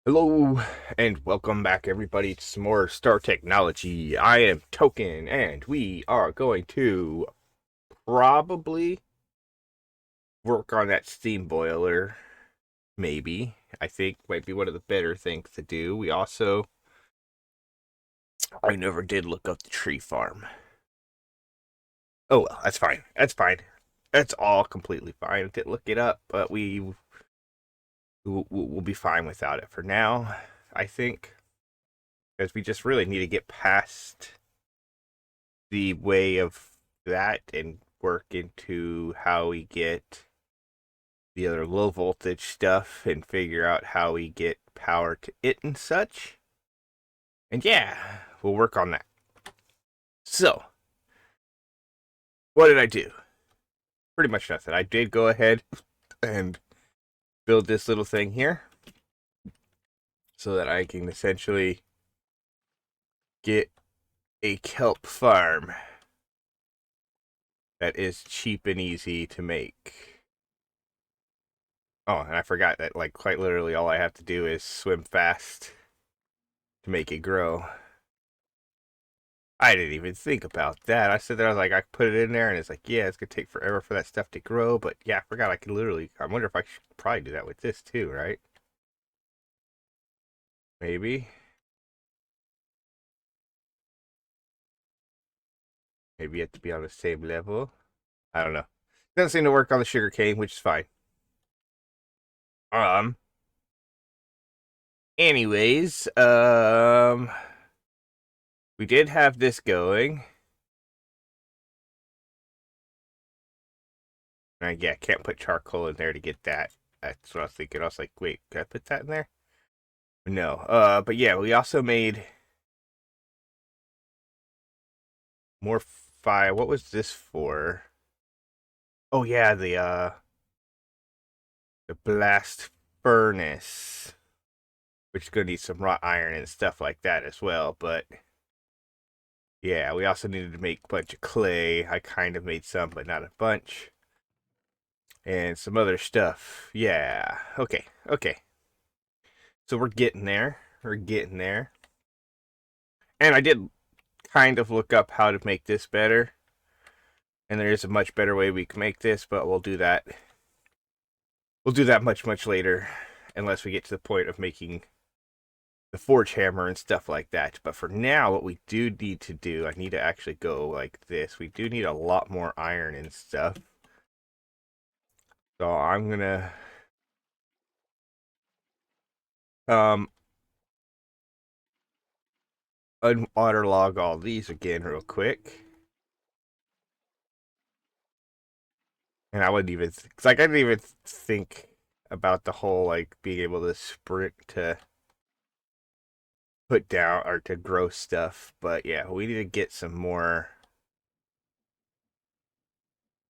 Hello and welcome back everybody to some more Star Technology. I am Towkn and we are going to probably work on that steam boiler. Maybe. I think might be one of the better things to do. I never did look up the tree farm. Oh well, that's fine. That's fine. That's all completely fine. I didn't look it up, but we'll be fine without it for now, I think. Because we just really need to get past the way of that and work into how we get the other low voltage stuff and figure out how we get power to it and such. And yeah, we'll work on that. So, what did I do? Pretty much nothing. I did go ahead and build this little thing here so that I can essentially get a kelp farm that is cheap and easy to make. Oh, and I forgot that, like, quite literally all I have to do is swim fast to make it grow. I didn't even think about that. I said that I was like, I put it in there, and it's like, yeah, it's gonna take forever for that stuff to grow. But yeah, I forgot I could literally. I wonder if I should probably do that with this too, right? Maybe, maybe you have to be on the same level. I don't know. Doesn't seem to work on the sugar cane, which is fine. Um. Anyways, we did have this going. Yeah, can't put charcoal in there to get that. That's what I was thinking. I was like, wait, can I put that in there? No. But yeah, we also made more fire. What was this for? Oh yeah, the blast furnace, which is gonna need some wrought iron and stuff like that as well. But yeah, we also needed to make a bunch of clay. I kind of made some, but not a bunch, and some other stuff. Yeah. Okay. Okay. So we're getting there. We're getting there. And I did kind of look up how to make this better. And there is a much better way we can make this, but we'll do that. We'll do that much later, unless we get to the point of making the forge hammer and stuff like that. But for now, what we do need to do, I need to actually go like this. We do need a lot more iron and stuff. So I'm gonna um unwaterlog all these again real quick. And I wouldn't even, cause like I didn't even think about the whole like being able to sprint to put down or to grow stuff. But yeah, we need to get some more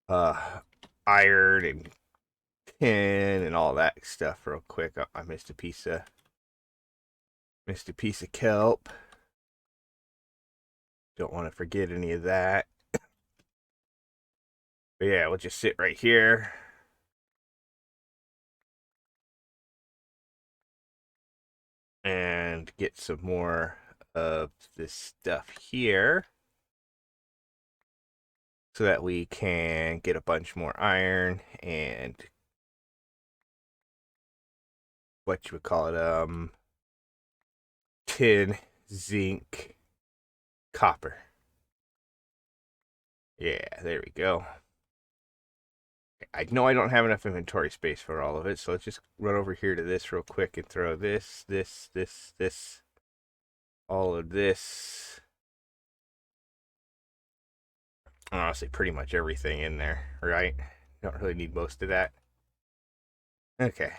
uh iron and tin and all that stuff real quick. Oh, I missed a piece of kelp. Don't want to forget any of that. But yeah, we'll just sit right here. And get some more of this stuff here. So that we can get a bunch more iron and what you would call it, tin, zinc, copper. Yeah, there we go. I know I don't have enough inventory space for all of it, so let's just run over here to this real quick and throw this, all of this. Honestly, pretty much everything in there, right? Don't really need most of that. Okay.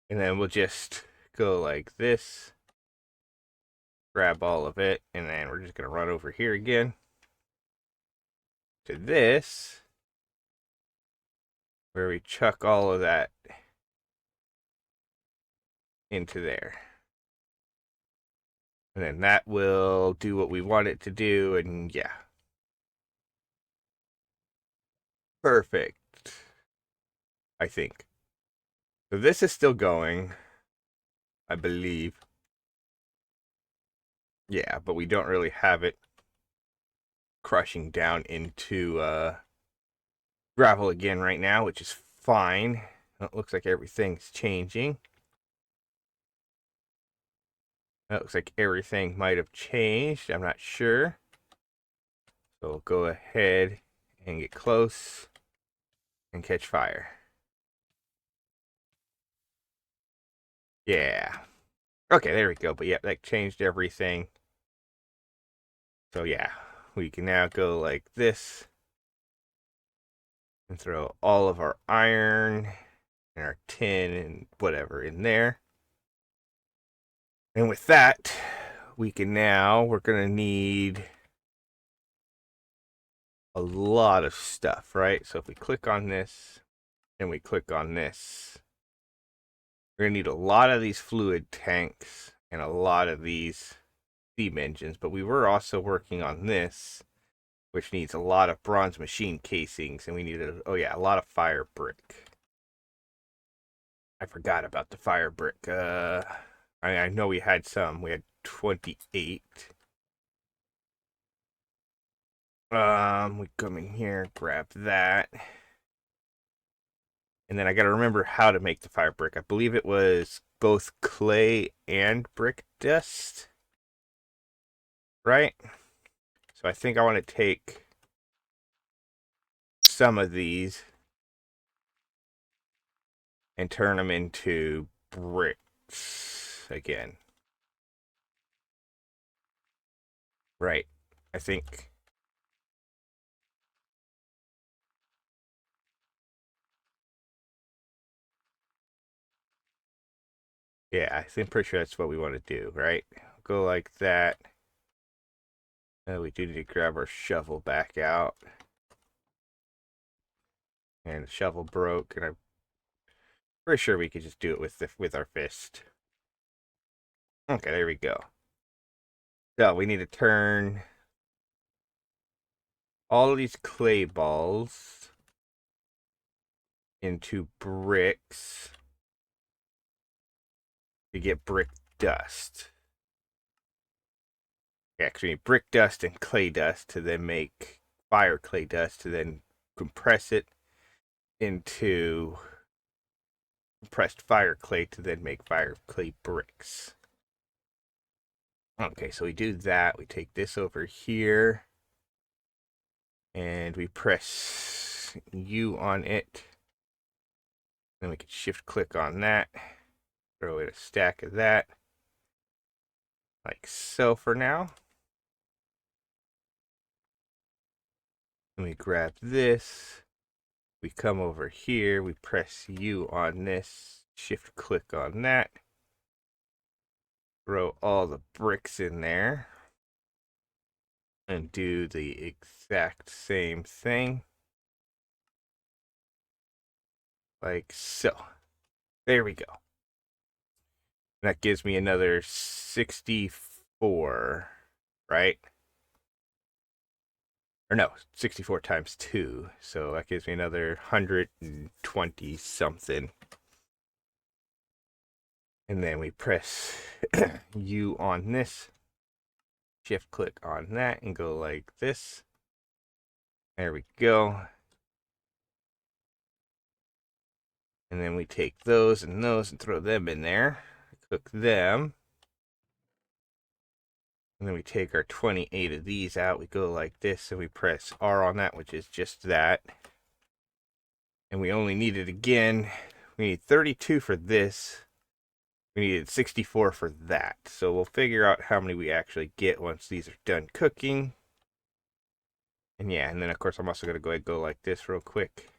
And then we'll just go like this, grab all of it, and then we're just going to run over here again to this, where we chuck all of that into there. And then that will do what we want it to do, and yeah. Perfect, I think. So this is still going. I believe. Yeah, but we don't really have it crushing down into gravel again right now, which is fine. It looks like everything's changing. It looks like everything might have changed. I'm not sure. So we'll go ahead and get close and catch fire. Yeah. Okay, there we go. But yeah, that changed everything. So yeah, we can now go like this and throw all of our iron and our tin and whatever in there. And with that, we're going to need a lot of stuff, right? So if we click on this and we click on this, we're going to need a lot of these fluid tanks and a lot of these steam engines. But we were also working on this, which needs a lot of bronze machine casings, and we needed, a lot of fire brick. I forgot about the fire brick. I know we had some. We had 28. We come in here, grab that. And then I gotta remember how to make the fire brick. I believe it was both clay and brick dust. Right? So I think I want to take some of these and turn them into bricks again. Right. I think. Yeah, I think pretty sure that's what we want to do, right? Go like that. We do need to grab our shovel back out. And the shovel broke, and I'm pretty sure we could just do it with our fist. Okay, there we go. So we need to turn all of these clay balls into bricks to get brick dust. Actually, brick dust and clay dust to then make fire clay dust to then compress it into compressed fire clay to then make fire clay bricks. Okay, so we do that. We take this over here and we press U on it. Then we can shift click on that. Throw in a stack of that. Like so for now. And we grab this. We come over here. We press U on this. Shift click on that. Throw all the bricks in there. And do the exact same thing. Like so. There we go. That gives me another 64, right? Or no, 64 times 2. So that gives me another 120 something. And then we press U on this. Shift click on that and go like this. There we go. And then we take those and throw them in there. Cook them. And then we take our 28 of these out. We go like this and we press R on that, which is just that. And we only need it again. We need 32 for this. We needed 64 for that. So we'll figure out how many we actually get once these are done cooking. And yeah, and then of course I'm also going to go ahead and go like this real quick.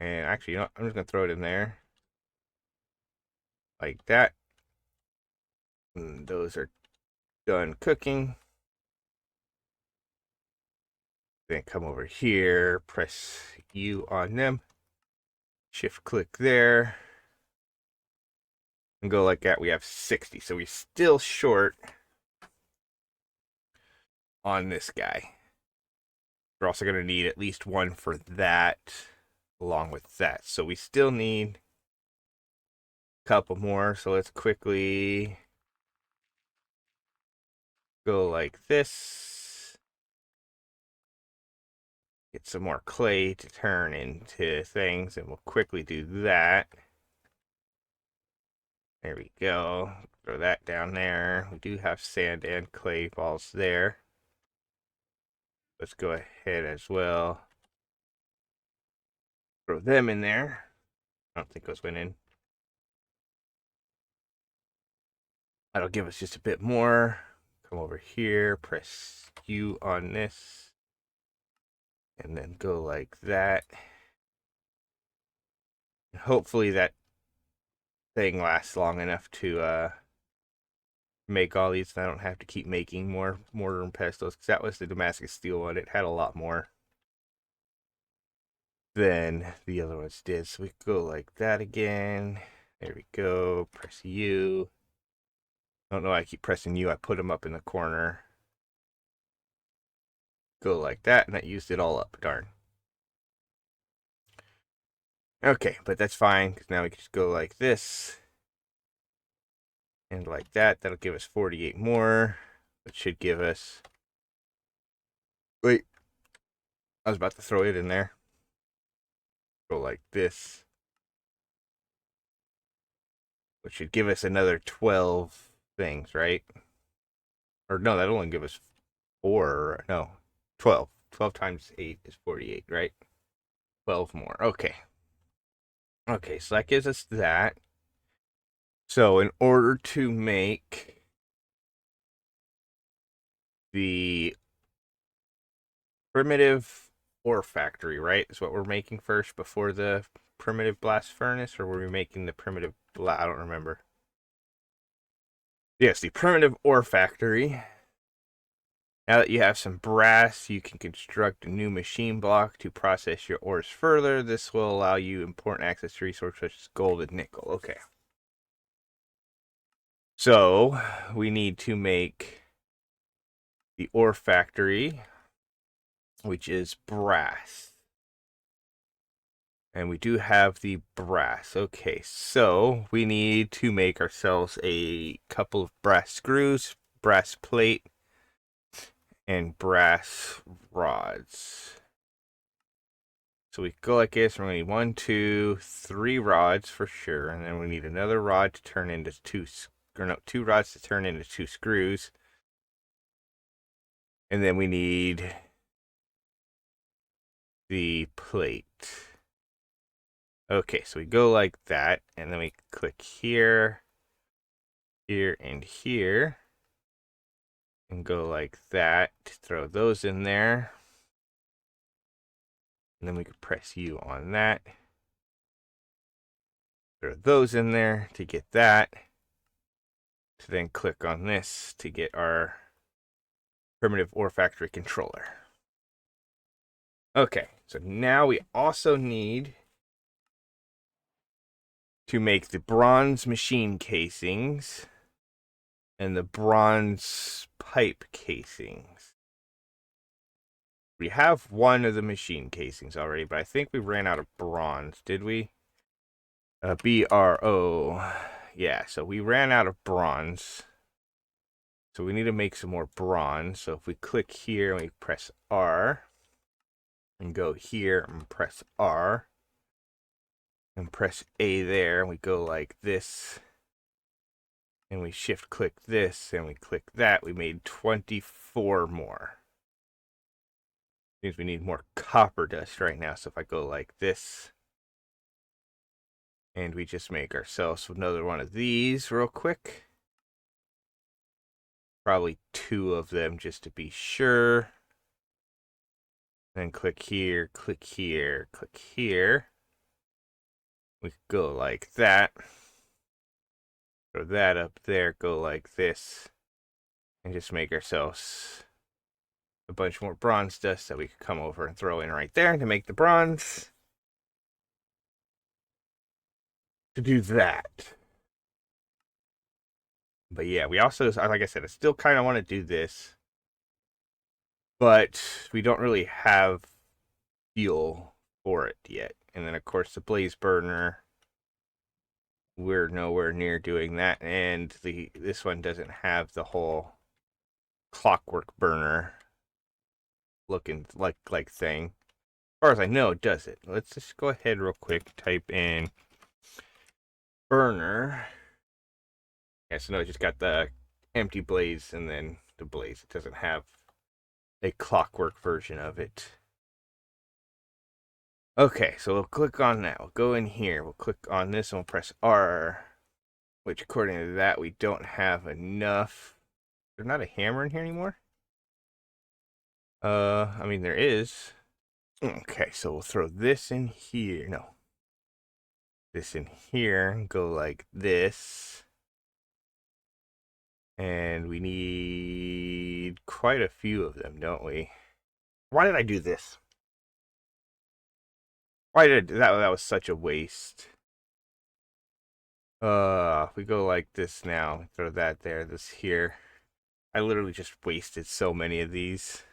And actually, you know what? I'm just going to throw it in there. Like that. And those are done cooking. Then come over here, press U on them. Shift click there. And go like that. We have 60. So we're still short on this guy. We're also going to need at least one for that along with that. So we still need couple more, so let's quickly go like this. Get some more clay to turn into things, and we'll quickly do that. There we go. Throw that down there. We do have sand and clay balls there. Let's go ahead as well. Throw them in there. I don't think those went in. That'll give us just a bit more. Come over here, press U on this, and then go like that. Hopefully that thing lasts long enough to make all these, and I don't have to keep making more mortar and pestles, because that was the Damascus steel one. It had a lot more than the other ones did. So we go like that again. There we go. Press U. I don't know why I keep pressing U. I put them up in the corner. Go like that, and that used it all up. Darn. Okay, but that's fine, because now we can just go like this. And like that. That'll give us 48 more, which should give us... Wait. I was about to throw it in there. Go like this. Which should give us another 12 things, right? Or no, that'll only give us 4. No, 12. 12 times 8 is 48, right? 12 more. Okay. Okay, so that gives us that. So in order to make the primitive ore factory, right, is what we're making first before the primitive blast furnace, or were we making the primitive I don't remember. Yes, the primitive ore factory. Now that you have some brass, you can construct a new machine block to process your ores further. This will allow you important access to resources such as gold and nickel. Okay. So, we need to make the ore factory, which is brass. And we do have the brass. Okay, so we need to make ourselves a couple of brass screws, brass plate, and brass rods. So we go like this. We're going to need 1, 2, 3 rods for sure. And then we need another rod to turn into 2 rods to turn into 2 screws. And then we need the plate. Okay, so we go like that. And then we click here, here, and here. And go like that to throw those in there. And then we can press U on that. Throw those in there to get that. To then click on this to get our primitive ore factory controller. Okay, so now we also need to make the bronze machine casings and the bronze pipe casings. We have one of the machine casings already, but I think we ran out of bronze, did we? BRO. Yeah, so we ran out of bronze. So we need to make some more bronze. So if we click here and we press R, and go here and press R, and press A there, and we go like this, and we shift click this, and we click that, we made 24 more. Means we need more copper dust right now. So if I go like this, and we just make ourselves another one of these real quick. Probably 2 of them just to be sure. Then click here, click here, click here. We go like that. Throw that up there, go like this. And just make ourselves a bunch more bronze dust that we could come over and throw in right there to make the bronze. To do that. But yeah, we also, like I said, I still kind of want to do this. But we don't really have fuel for it yet. And then, of course, the blaze burner we're nowhere near doing that, and this one doesn't have the whole clockwork burner looking like thing. As far as I know, it does it. Let's just go ahead real quick, type in burner. Yeah, so no, it just got the empty blaze and then the blaze. It doesn't have a clockwork version of it. Okay, so we'll click on that. We'll go in here. We'll click on this and we'll press R, which according to that, we don't have enough. There's not a hammer in here anymore? I mean, there is. Okay, so we'll throw this in here. No. This in here and go like this. And we need quite a few of them, don't we? Why did I do this? Why did I do that? That was such a waste. If we go like this now, throw that there, this here. I literally just wasted so many of these.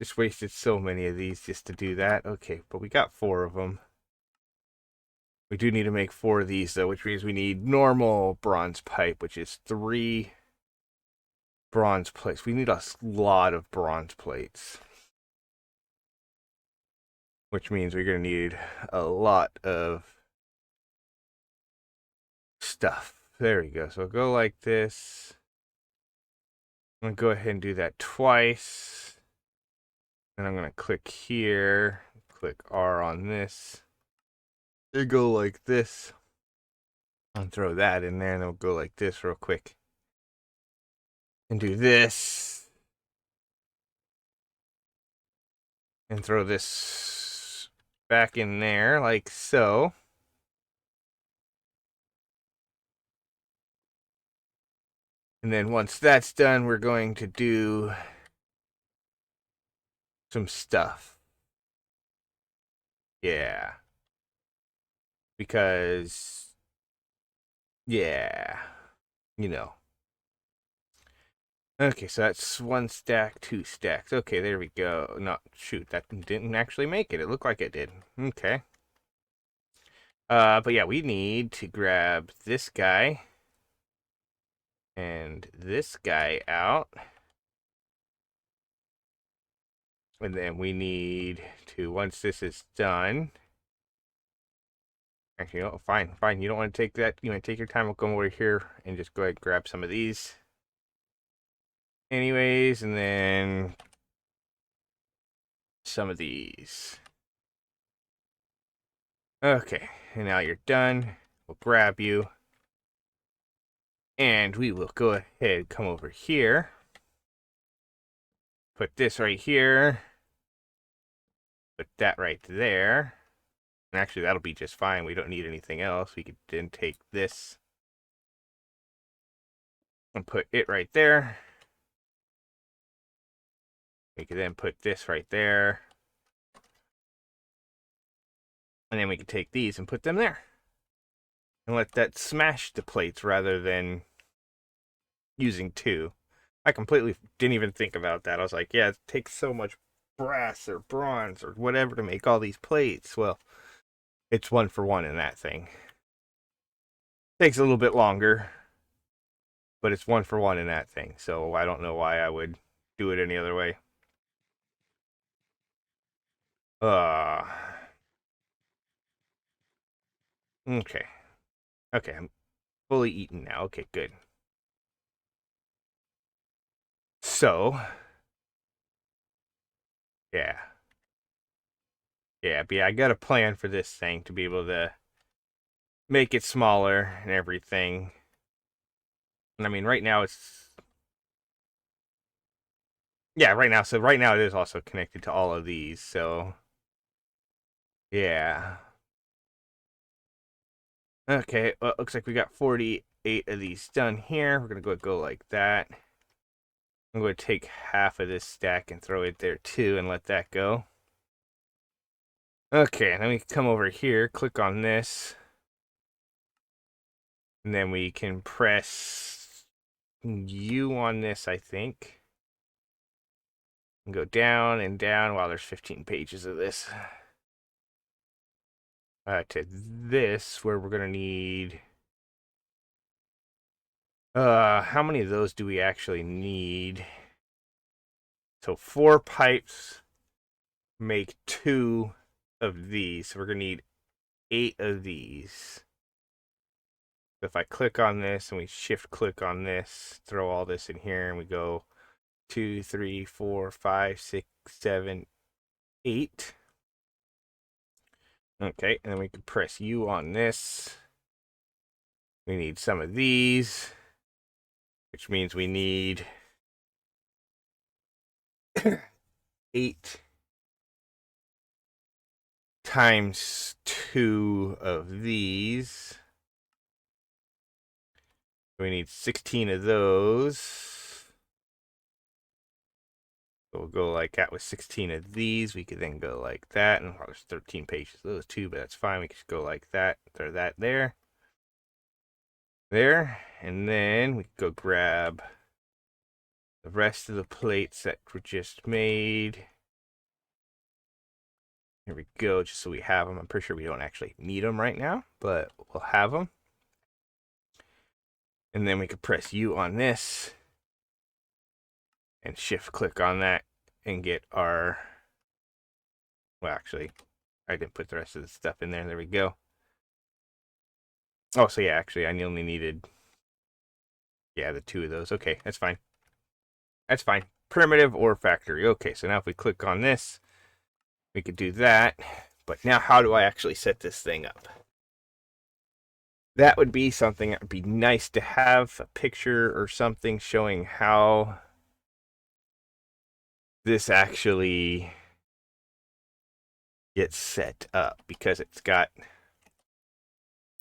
Just wasted so many of these just to do that. Okay, but we got 4 of them. We do need to make 4 of these, though, which means we need normal bronze pipe, which is 3 bronze plates. We need a lot of bronze plates. Which means we're going to need a lot of stuff. There we go. So we'll go like this. I'm going to go ahead and do that twice. Then I'm going to click here. Click R on this. Then go like this. And throw that in there. And then we'll go like this real quick. And do this. And throw this back in there like so. And then once that's done, we're going to do some stuff. Yeah. Because, yeah, you know. Okay, so that's 1 stack, 2 stacks. Okay, there we go. No, shoot, that didn't actually make it. It looked like it did. Okay. But yeah, we need to grab this guy and this guy out. And then we need to, once this is done, actually, no, fine. You don't want to take that. You want to take your time. We'll come over here and just go ahead and grab some of these. Anyways, and then some of these. Okay, and now you're done. We'll grab you. And we will go ahead, come over here. Put this right here. Put that right there. And actually, that'll be just fine. We don't need anything else. We could then take this and put it right there. We could then put this right there. And then we could take these and put them there. And let that smash the plates rather than using 2. I completely didn't even think about that. I was like, yeah, it takes so much brass or bronze or whatever to make all these plates. Well, it's 1 for 1 in that thing. Takes a little bit longer, but it's 1 for 1 in that thing. So I don't know why I would do it any other way. Uh, okay. Okay, I'm fully eaten now. Okay, good. So, yeah. Yeah, but yeah, I got a plan for this thing to be able to make it smaller and everything. And I mean, right now it's, yeah, right now. So right now it is also connected to all of these. So, yeah. Okay, well, it looks like we got 48 of these done here. We're going to go like that. I'm going to take half of this stack and throw it there too and let that go. Okay, and then we come over here, click on this. And then we can press U on this, I think. And go down and down. Wow, there's 15 pages of this. to this, where we're gonna need. How many of those do we actually need? So 4 pipes make 2 of these. So we're gonna need 8 of these. So if I click on this and we shift click on this, throw all this in here, and we go 2, 3, 4, 5, 6, 7, 8. Okay, and then we can press U on this. We need some of these, which means we need 8 times 2 of these. We need 16 of those. So we'll go like that with 16 of these. We could then go like that. And there's 13 pages of those too, but that's fine. We can just go like that. Throw that there. There. And then we can go grab the rest of the plates that were just made. Here we go, just so we have them. I'm pretty sure we don't actually need them right now, but we'll have them. And then we can press U on this and shift click on that and get our, well, actually, I didn't put the rest of the stuff in there. There we go. Oh, so yeah, actually, I only needed, yeah, the 2 of those. Okay, that's fine. That's fine. Primitive or factory. Okay, so now if we click on this, we could do that. But now how do I actually set this thing up? That would be something that would be nice to have, a picture or something showing how this actually gets set up, because it's got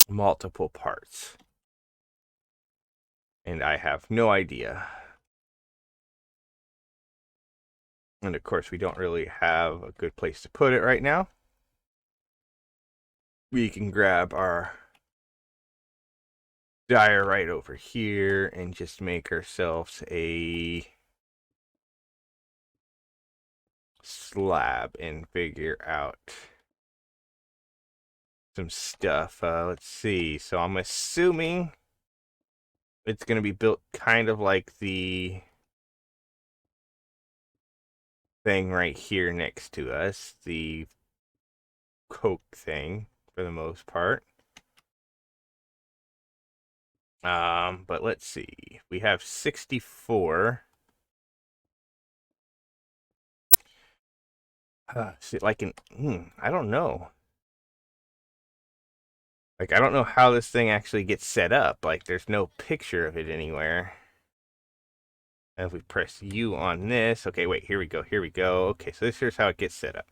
multiple parts. And I have no idea. And of course, we don't really have a good place to put it right now. We can grab our diorite over here and just make ourselves a slab and figure out some stuff. Let's see. So I'm assuming it's going to be built kind of like the thing right here next to us, the Coke thing, for the most part. But let's see. We have 64. See, like I don't know. Like, I don't know how this thing actually gets set up. Like, there's no picture of it anywhere. And if we press U on this, okay, wait, here we go, here we go. Okay, so this here's how it gets set up.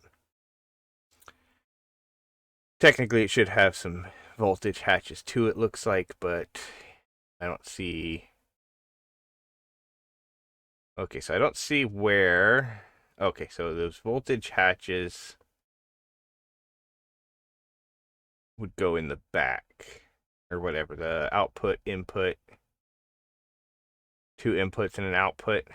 Technically, it should have some voltage hatches too, it looks like, but I don't see. Okay, so I don't see where. Okay, so those voltage hatches would go in the back, or whatever, the output, input, 2 inputs and an output.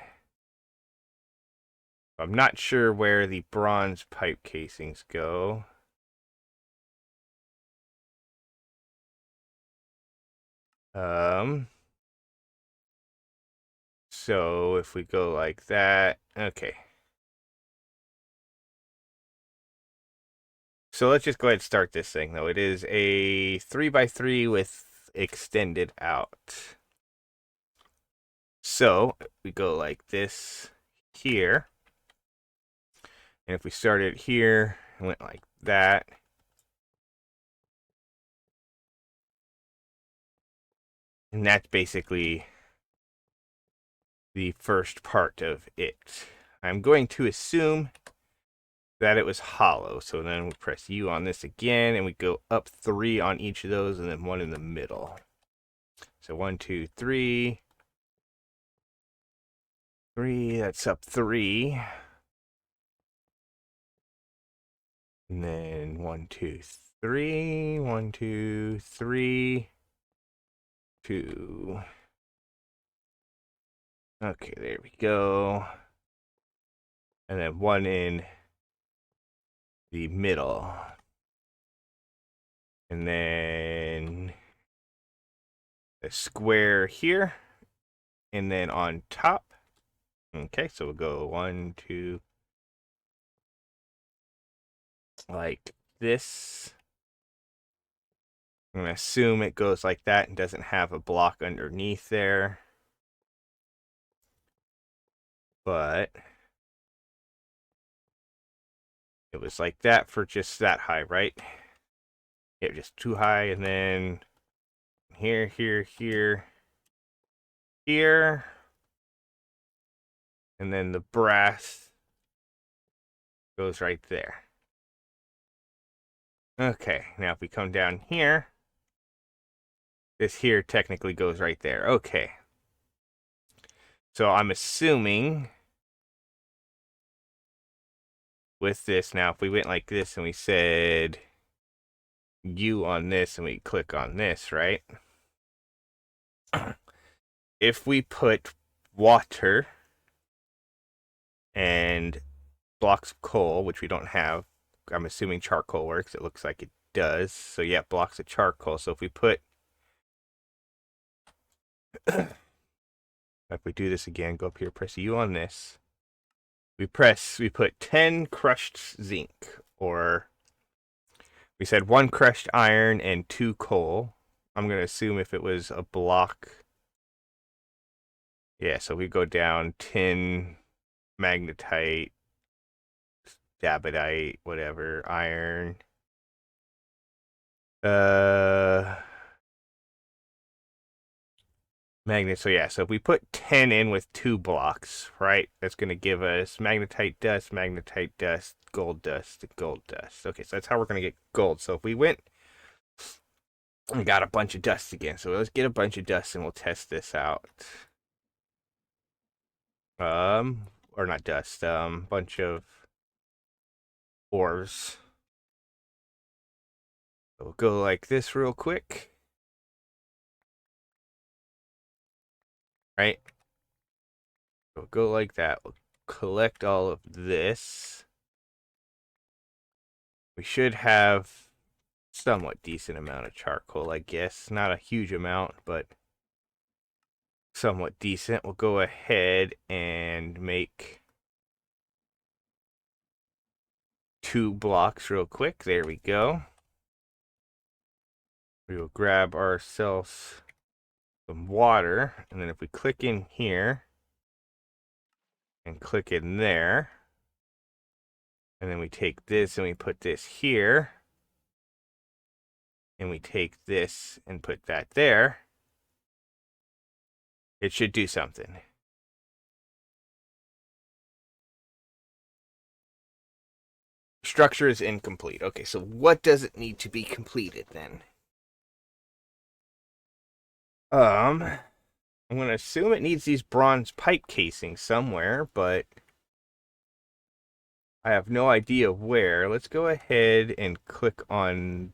I'm not sure where the bronze pipe casings go. So if we go like that, okay. So let's just go ahead and start this thing, though. It is a 3x3 with extended out. So we go like this here. And if we started here and went like that, and that's basically the first part of it. I'm going to assume that it was hollow. So then we press U on this again, and we go up 3 on each of those, and then 1 in the middle. So 1, 2, 3. 3, that's up 3. And then 1, 2, 3. 1, 2, 3. 2. Okay, there we go. And then 1 in the middle. And then a square here. And then on top. Okay, so we'll go 1, 2, like this. I'm going to assume it goes like that and doesn't have a block underneath there. But it was like that for just that high, right? Yeah, just too high, and then here, here, here, here, and then the brass goes right there. Okay, now if we come down here, this here technically goes right there. Okay. So I'm assuming with this now, if we went like this and we said U on this and we click on this, right? If we put water and blocks of coal, which we don't have, I'm assuming charcoal works. It looks like it does. So yeah, blocks of charcoal. So if we put, if we do this again, go up here, press U on this. We put 10 crushed zinc, or we said 1 crushed iron and 2 coal. I'm going to assume if it was a block. Yeah, so we go down 10 magnetite, dabadite, whatever, iron. Magnet. So yeah, so if we put 10 in with 2 blocks, right, that's going to give us magnetite dust, gold dust, and gold dust. Okay, so that's how we're going to get gold. So if we went and got a bunch of dust again, so let's get a bunch of dust and we'll test this out. Or not dust, bunch of ores. So we'll go like this real quick. Right? We'll go like that. We'll collect all of this. We should have somewhat decent amount of charcoal, I guess. Not a huge amount, but somewhat decent. We'll go ahead and make 2 blocks real quick. There we go. We will grab ourselves some water, and then if we click in here and click in there, and then we take this and we put this here, and we take this and put that there, it should do something. Structure is incomplete. Okay, so what does it need to be completed then? I'm gonna assume it needs these bronze pipe casings somewhere, but I have no idea where. Let's go ahead and click on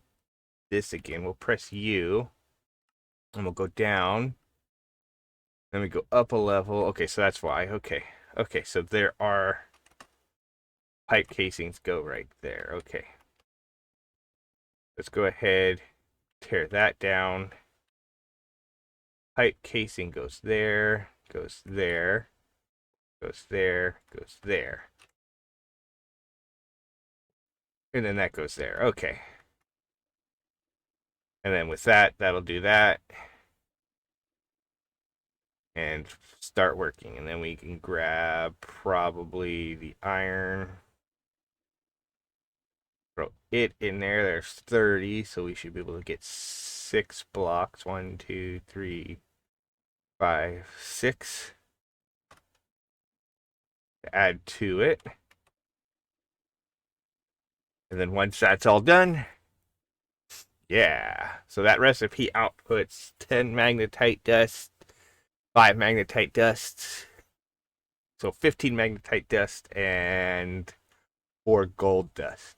this again. We'll press U, and we'll go down. Then we go up a level. Okay, so that's why. Okay. Okay, so there are pipe casings go right there. Okay. Let's go ahead, tear that down. Pipe casing goes there, goes there, goes there, goes there. And then that goes there. Okay. And then with that, that'll do that. And start working. And then we can grab probably the iron. Throw it in there. There's 30, so we should be able to get 6 blocks. 1, 2, 3, 5, 6. To add to it. And then once that's all done, yeah. So that recipe outputs 10 magnetite dust, 5 magnetite dust, so 15 magnetite dust, and 4 gold dust,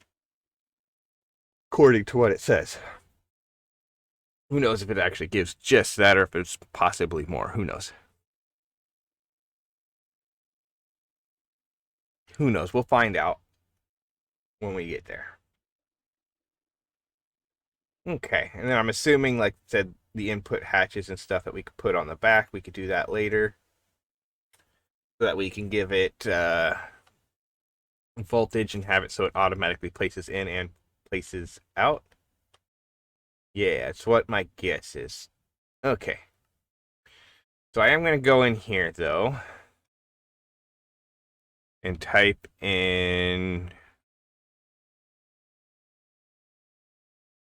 according to what it says. Who knows if it actually gives just that or if it's possibly more. Who knows? Who knows? We'll find out when we get there. Okay, and then I'm assuming, like I said, the input hatches and stuff that we could put on the back, we could do that later. So that we can give it voltage and have it so it automatically places in and places out. Yeah, it's what my guess is. Okay. So I am going to go in here, though, and type in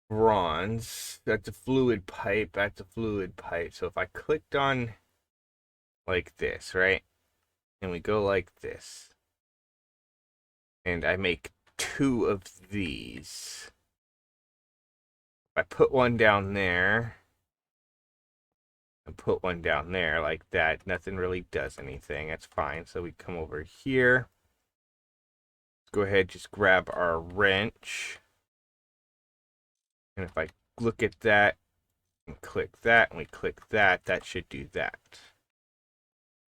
bronze. That's a fluid pipe. That's a fluid pipe. So if I clicked on like this, right? And we go like this. And I make two of these. If I put one down there and put one down there like that, nothing really does anything. That's fine. So we come over here. Let's go ahead, just grab our wrench. And if I look at that and click that and we click that, that should do that.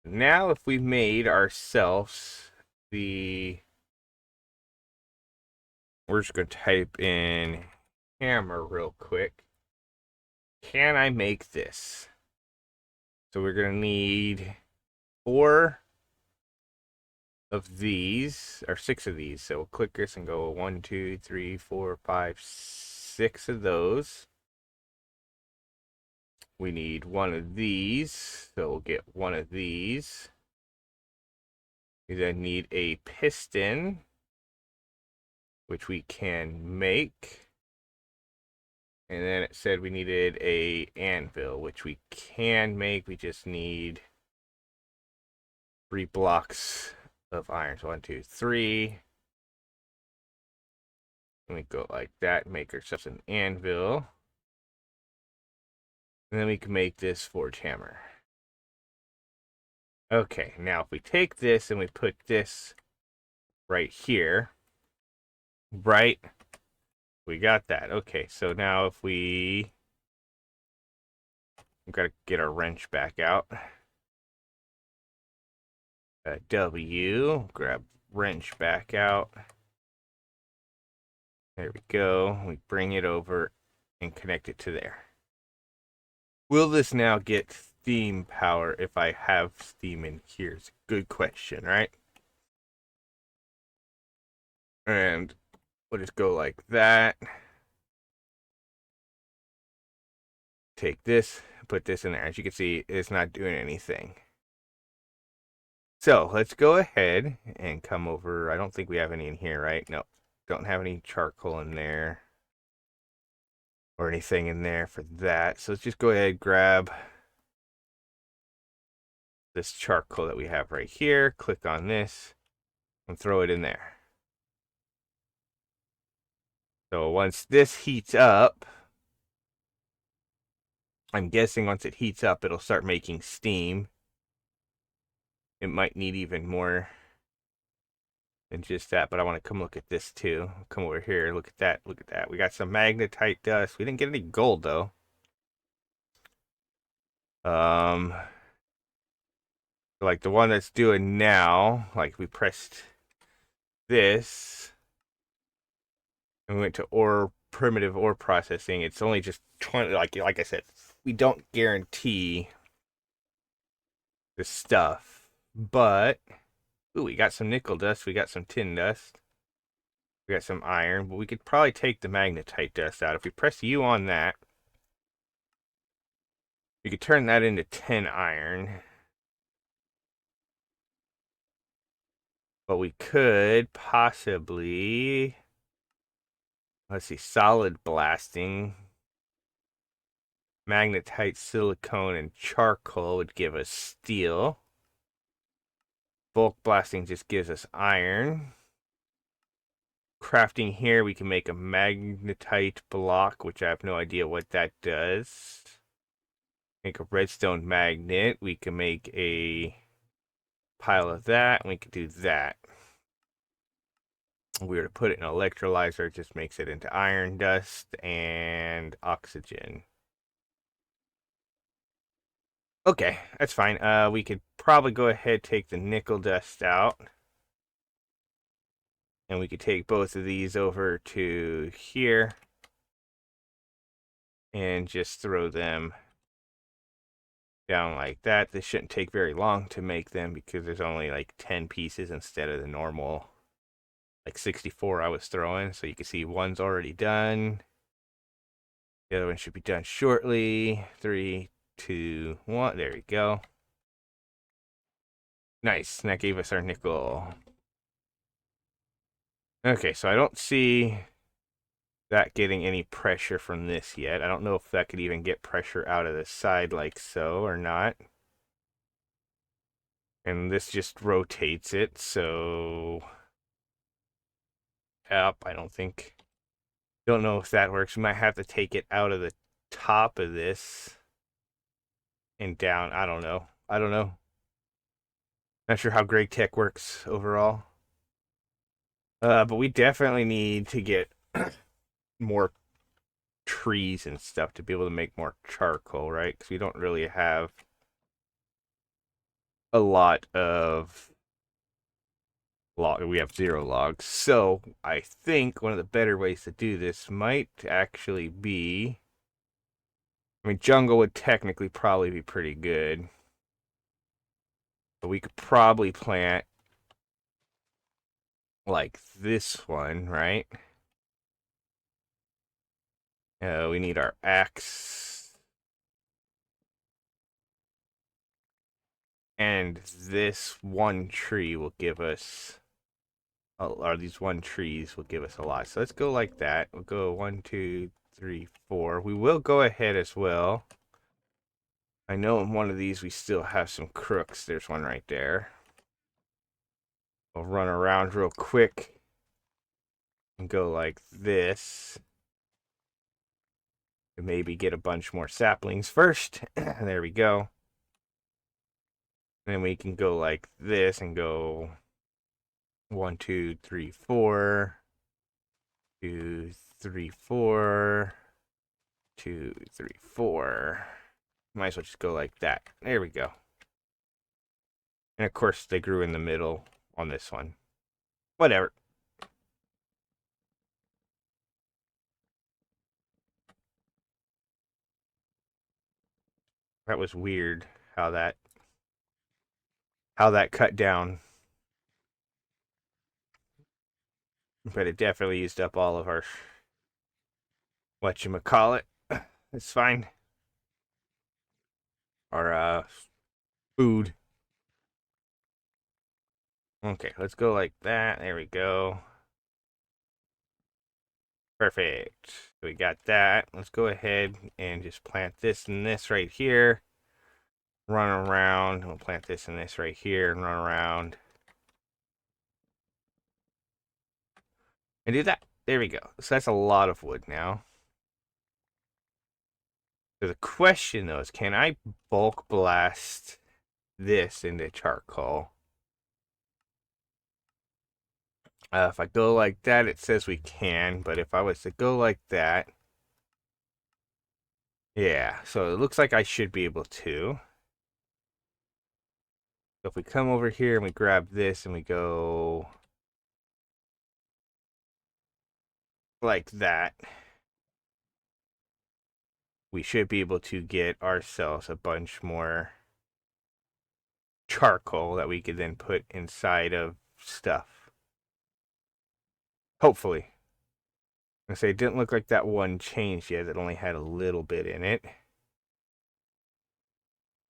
Now if we made ourselves the, we're just going to type in hammer real quick. Can I make this? So we're going to need 4 of these, or 6 of these. So we'll click this and go 1, 2, 3, 4, 5, 6 of those. We need 1 of these, so we'll get 1 of these. We then need a piston, which we can make. And then it said we needed a anvil, which we can make. We just need 3 blocks of iron. So 1, 2, 3. And we go like that, make ourselves an anvil. And then we can make this forge hammer. Okay, now if we take this and we put this right here, right? We got that. Okay, so now if we've got to get our wrench back out. W, grab wrench back out. There we go. We bring it over and connect it to there. Will this now get steam power if I have steam in here? It's a good question, right? And we'll just go like that. Take this, put this in there. As you can see, it's not doing anything. So let's go ahead and come over. I don't think we have any in here, right? No, don't have any charcoal in there or anything in there for that. So let's just go ahead and grab this charcoal that we have right here. Click on this and throw it in there. So once this heats up, I'm guessing once it heats up, it'll start making steam. It might need even more than just that, but I want to come look at this too. Come over here, look at that, look at that. We got some magnetite dust. We didn't get any gold though. Like the one that's doing now, like we pressed this and we went to primitive ore processing. It's only just 20, like I said, we don't guarantee the stuff, but ooh, we got some nickel dust, we got some tin dust. We got some iron, but we could probably take the magnetite dust out. If we press U on that, we could turn that into 10 iron. But we could possibly, let's see, solid blasting. Magnetite, silicone, and charcoal would give us steel. Bulk blasting just gives us iron. Crafting here, we can make a magnetite block, which I have no idea what that does. Make a redstone magnet. We can make a pile of that, and we can do that. If we were to put it in an electrolyzer, it just makes it into iron dust and oxygen. Okay, that's fine. We could probably go ahead take the nickel dust out. And we could take both of these over to here. and just throw them down like that. This shouldn't take very long to make them because there's only like 10 pieces instead of the normal like 64 I was throwing. So you can see one's already done. The other one should be done shortly. 3, 2, 1. There we go. Nice. And that gave us our nickel. Okay, so I don't see that getting any pressure from this yet. I don't know if that could even get pressure out of the side like so or not. And this just rotates it, so yep, I don't know if that works. We might have to take it out of the top of this and down. I don't know. Not sure how Greg Tech works overall. But we definitely need to get more trees and stuff to be able to make more charcoal, right? Because we don't really have a lot of log. We have 0 logs. So I think one of the better ways to do this might actually be. I mean, jungle would technically probably be pretty good. But we could probably plant like this one, right? We need our axe. And this one tree will give us, or these one trees will give us a lot. So let's go like that. We'll go 1, 2, 3, 4. We will go ahead as well. I know in one of these we still have some crooks. There's one right there. We'll run around real quick and go like this. And maybe get a bunch more saplings first. There we go. And then we can go like this and go 1, 2, 3, 4. 2, 3, 4. 2, 3, 4. Might as well just go like that. There we go. And of course, they grew in the middle on this one. Whatever. That was weird how that cut down. But it definitely used up all of our whatchamacallit. It's fine. Our food. Okay, let's go like that. There we go. Perfect. We got that. Let's go ahead and just plant this and this right here. Run around. We'll plant this and this right here and run around. And do that. There we go. So that's a lot of wood now. So the question though is, can I bulk blast this into charcoal? If I go like that, it says we can, but if I was to go like that, yeah, so it looks like I should be able to. So if we come over here and we grab this and we go like that, we should be able to get ourselves a bunch more charcoal that we could then put inside of stuff. Hopefully. I say it didn't look like that one changed yet. It only had a little bit in it.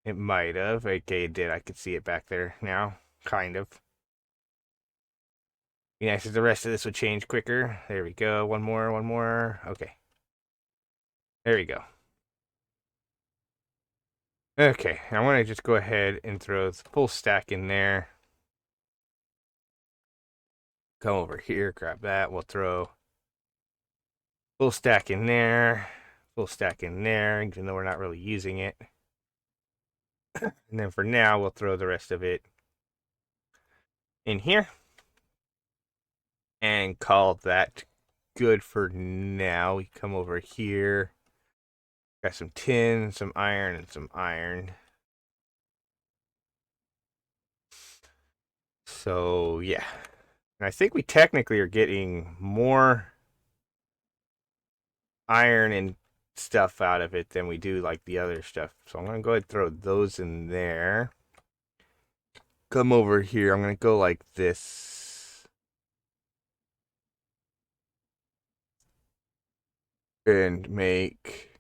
It might have. Okay, it did. I could see it back there now. Kind of. Be nice if the rest of this would change quicker. There we go. One more, one more. Okay. There we go. Okay, I want to just go ahead and throw the full stack in there. Come over here, grab that. We'll throw full stack in there. Full stack in there, even though we're not really using it. And then for now, we'll throw the rest of it in here. And call that good for now. We come over here. Got some tin, some iron, and some iron. So, yeah. And I think we technically are getting more iron and stuff out of it than we do like the other stuff. So I'm gonna go ahead and throw those in there. Come over here. I'm gonna go like this. And make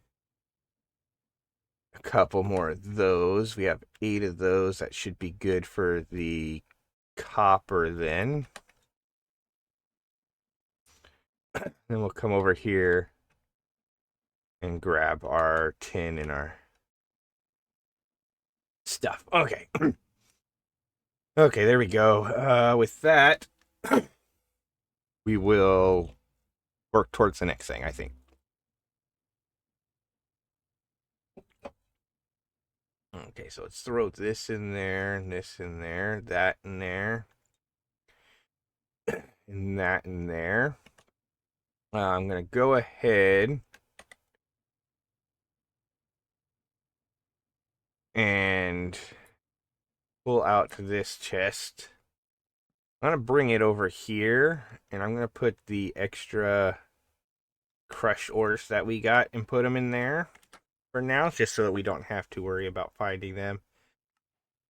a couple more of those. We have 8 of those. That should be good for the copper then. Then we'll come over here and grab our tin and our stuff. Okay. Okay, there we go. With that, we will work towards the next thing, I think. Okay, so let's throw this in there, and this in there, that in there, and that in there. I'm going to go ahead and pull out this chest. I'm going to bring it over here, and I'm going to put the extra crushed ores that we got and put them in there for now, just so that we don't have to worry about finding them.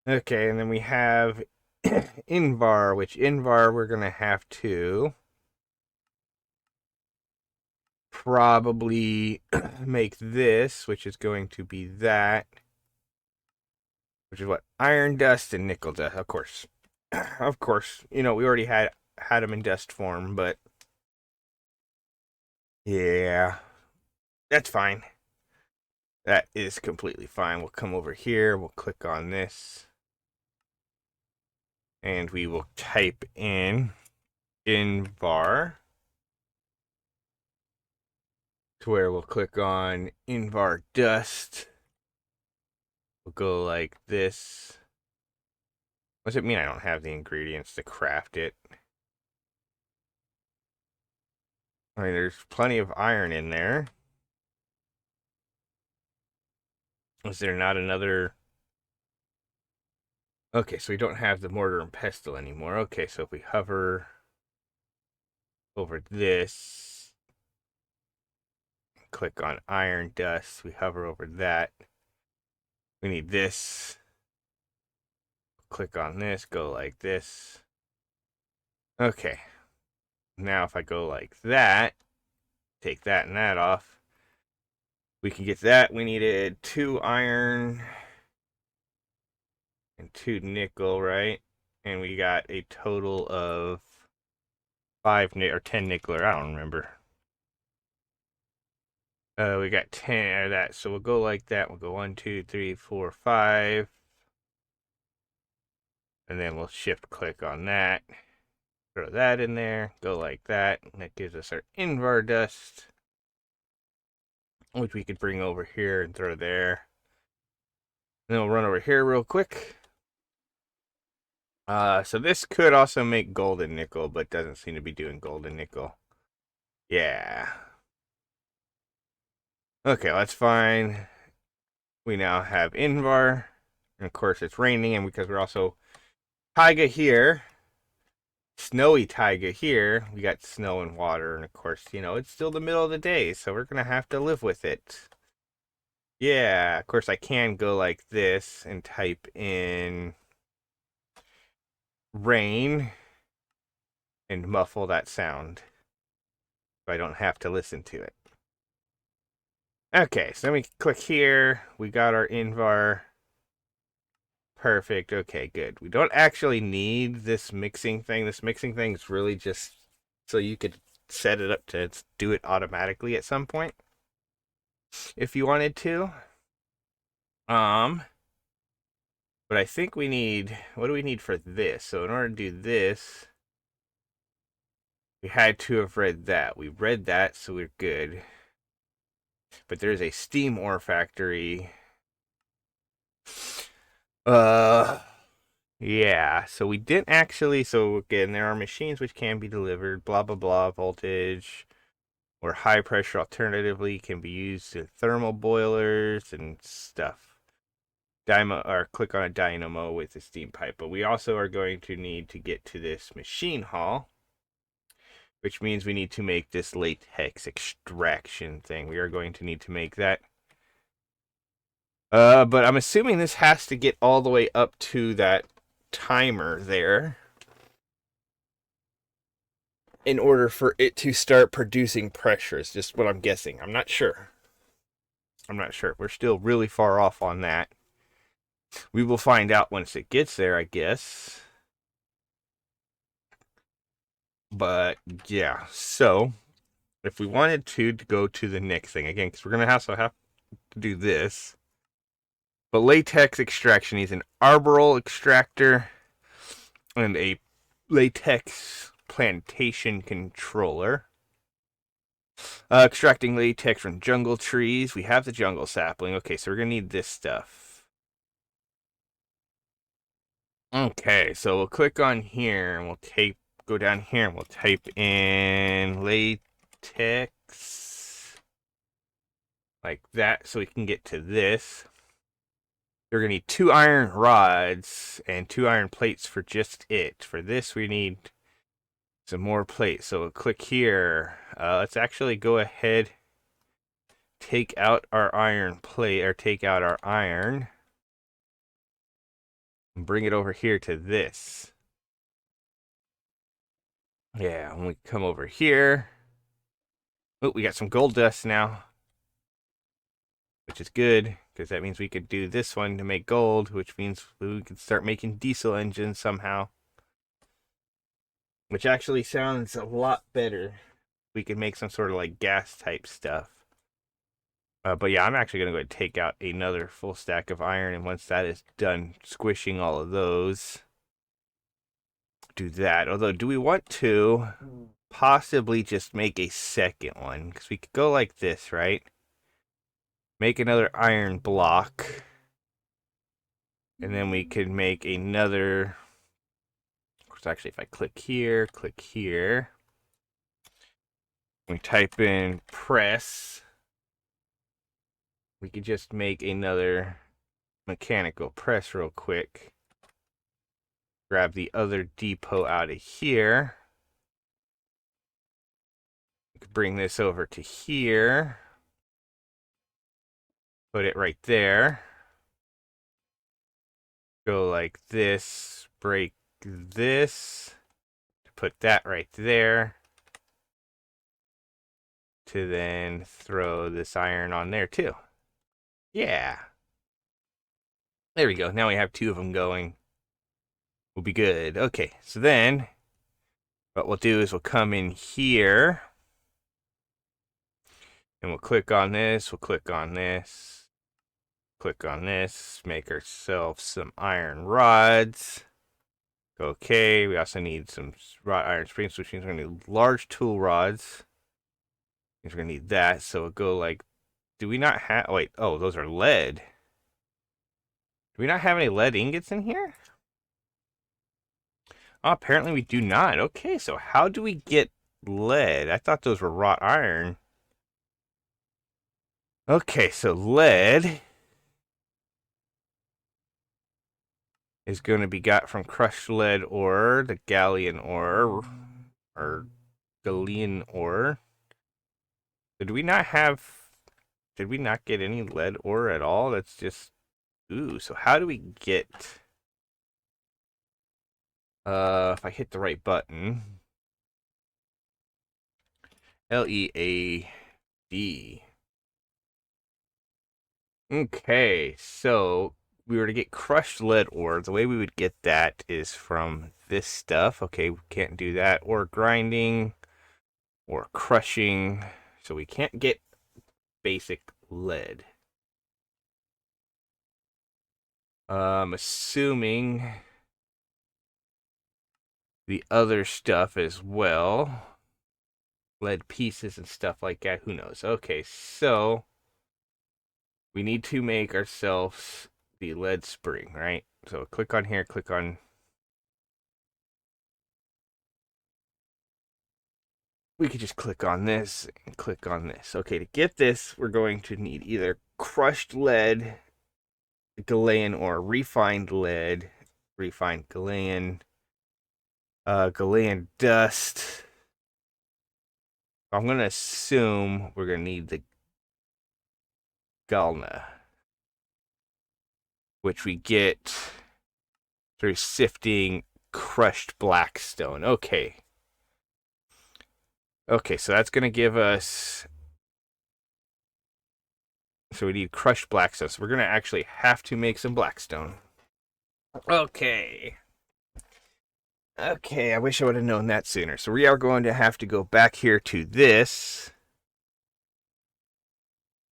Okay, and then we have Invar, which Invar we're going to have to probably make this, which is going to be that, which is what? Iron dust and nickel dust, of course. Of course, we already had them in dust form, but yeah, that's fine. That is completely fine. We'll come over here, we'll click on this, and we will type in Invar, to where we'll click on Invar dust. We'll go like this. What does it mean I don't have the ingredients to craft it? I mean, there's plenty of iron in there. Is there not another? Okay, so we don't have the mortar and pestle anymore. Okay, so if we hover over this, click on iron dust, we hover over that. We need this. Click on this, go like this. Okay. Now if I go like that, take that and that off, we can get that. We needed 2 iron and 2 nickel, right? And we got a total of 5 or 10 nickel. I don't remember. We got 10 of that, so we'll go like that. We'll go 1, 2, 3, 4, 5, and then we'll shift click on that. Throw that in there. Go like that. And that gives us our Invar dust, which we could bring over here and throw there. And then we'll run over here real quick. So this could also make golden nickel, but doesn't seem to be doing golden nickel. Yeah. Okay, that's fine. We now have Invar. And of course it's raining, and because we're also taiga here, snowy taiga here, we got snow and water, and of course, it's still the middle of the day, so we're gonna have to live with it. Yeah, of course I can go like this and type in rain and muffle that sound, so I don't have to listen to it. Okay, so let me click here. We got our Invar. Perfect. Okay, good. We don't actually need this mixing thing. This mixing thing is really just so you could set it up to do it automatically at some point if you wanted to. But I think we need, what do we need for this? So in order to do this, we had to have read that. We read that, so we're good. But there's a steam ore factory. Yeah, so we didn't actually, so again, there are machines which can be delivered, blah, blah, blah, voltage, or high pressure alternatively can be used in thermal boilers and stuff. Or click on a dynamo with a steam pipe. But we also are going to need to get to this machine hall, which means we need to make this latex extraction thing. We are going to need to make that. But I'm assuming this has to get all the way up to that timer there in order for it to start producing pressure. Is just what I'm guessing. I'm not sure. We're still really far off on that. We will find out once it gets there, I guess. But yeah, so if we wanted to go to the next thing again, because we're gonna have to do this. But latex extraction needs an arborial extractor and a latex plantation controller. Extracting latex from jungle trees. We have the jungle sapling. Okay, so we're gonna need this stuff. Okay, so we'll click on here and we'll go down here and we'll type in latex like that so we can get to this. We're going to need 2 iron rods and 2 iron plates for just it. For this, we need some more plates. So we'll click here. Let's actually go ahead, take out our iron plate, or take out our iron, and bring it over here to this. Yeah, when we come over here, oh, we got some gold dust now, which is good, because that means we could do this one to make gold, which means we could start making diesel engines somehow. Which actually sounds a lot better. We could make some sort of like gas type stuff. But yeah, I'm actually going to go ahead and take out another full stack of iron. And once that is done squishing all of those, do that. Although, do we want to possibly just make a second one? Because we could go like this, right? Make another iron block. And then we could make another. Of course, actually, if I click here, we type in press. We could just make another mechanical press real quick. Grab the other depot out of here. We could bring this over to here. Put it right there. Go like this. Break this. Put that right there. To then throw this iron on there too. Yeah. There we go. Now we have 2 of them going. We'll be good. Okay, so then what we'll do is we'll come in here. And we'll click on this. We'll click on this. Click on this. Make ourselves some iron rods. Okay, we also need some iron springs, which means we're going to need large tool rods. Means we're going to need that. So we'll go like, do we not have, wait, oh, those are lead. Do we not have any lead ingots in here? Oh, apparently we do not. Okay, so how do we get lead? I thought those were wrought iron. Okay, so lead is going to be got from crushed lead ore, the galleon ore, or galleon ore. Did we not get any lead ore at all? That's just, ooh, so how do we get, if I hit the right button, LEAD. Okay, so we were to get crushed lead ore. The way we would get that is from this stuff. Okay, we can't do that. Or grinding, or crushing. So we can't get basic lead. Assuming the other stuff as well. Lead pieces and stuff like that. Who knows? Okay, so we need to make ourselves the lead spring, right? So click on here, click on. We could just click on this and click on this. Okay, to get this, we're going to need either crushed lead, Galilean, or refined lead, refined Galilean, Galilean dust, I'm going to assume we're going to need the Galna, which we get through sifting crushed blackstone. Okay. Okay, so that's going to give us... So we need crushed blackstone. So we're going to actually have to make some blackstone. Okay. Okay, I wish I would have known that sooner. So we are going to have to go back here to this,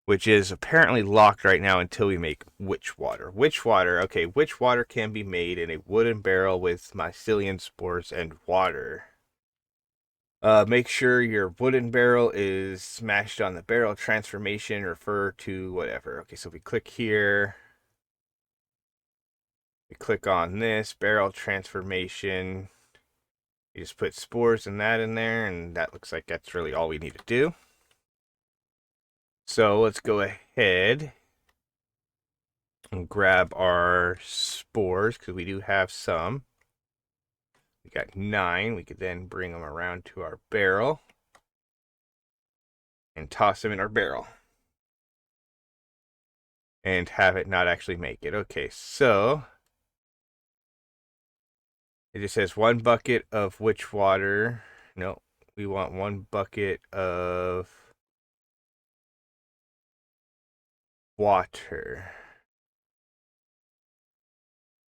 which is apparently locked right now until we make witch water. Witch water, okay, witch water can be made in a wooden barrel with mycelium spores and water. Make sure your wooden barrel is smashed on the barrel transformation, refer to whatever. Okay, so if we click here, we click on this, barrel transformation. You just put spores and that in there, and that looks like that's really all we need to do. So let's go ahead and grab our spores, because we do have some. We got 9. We could then bring them around to our barrel and toss them in our barrel. And have it not actually make it. Okay, so it just says 1 bucket of witch water. No, we want 1 bucket of water.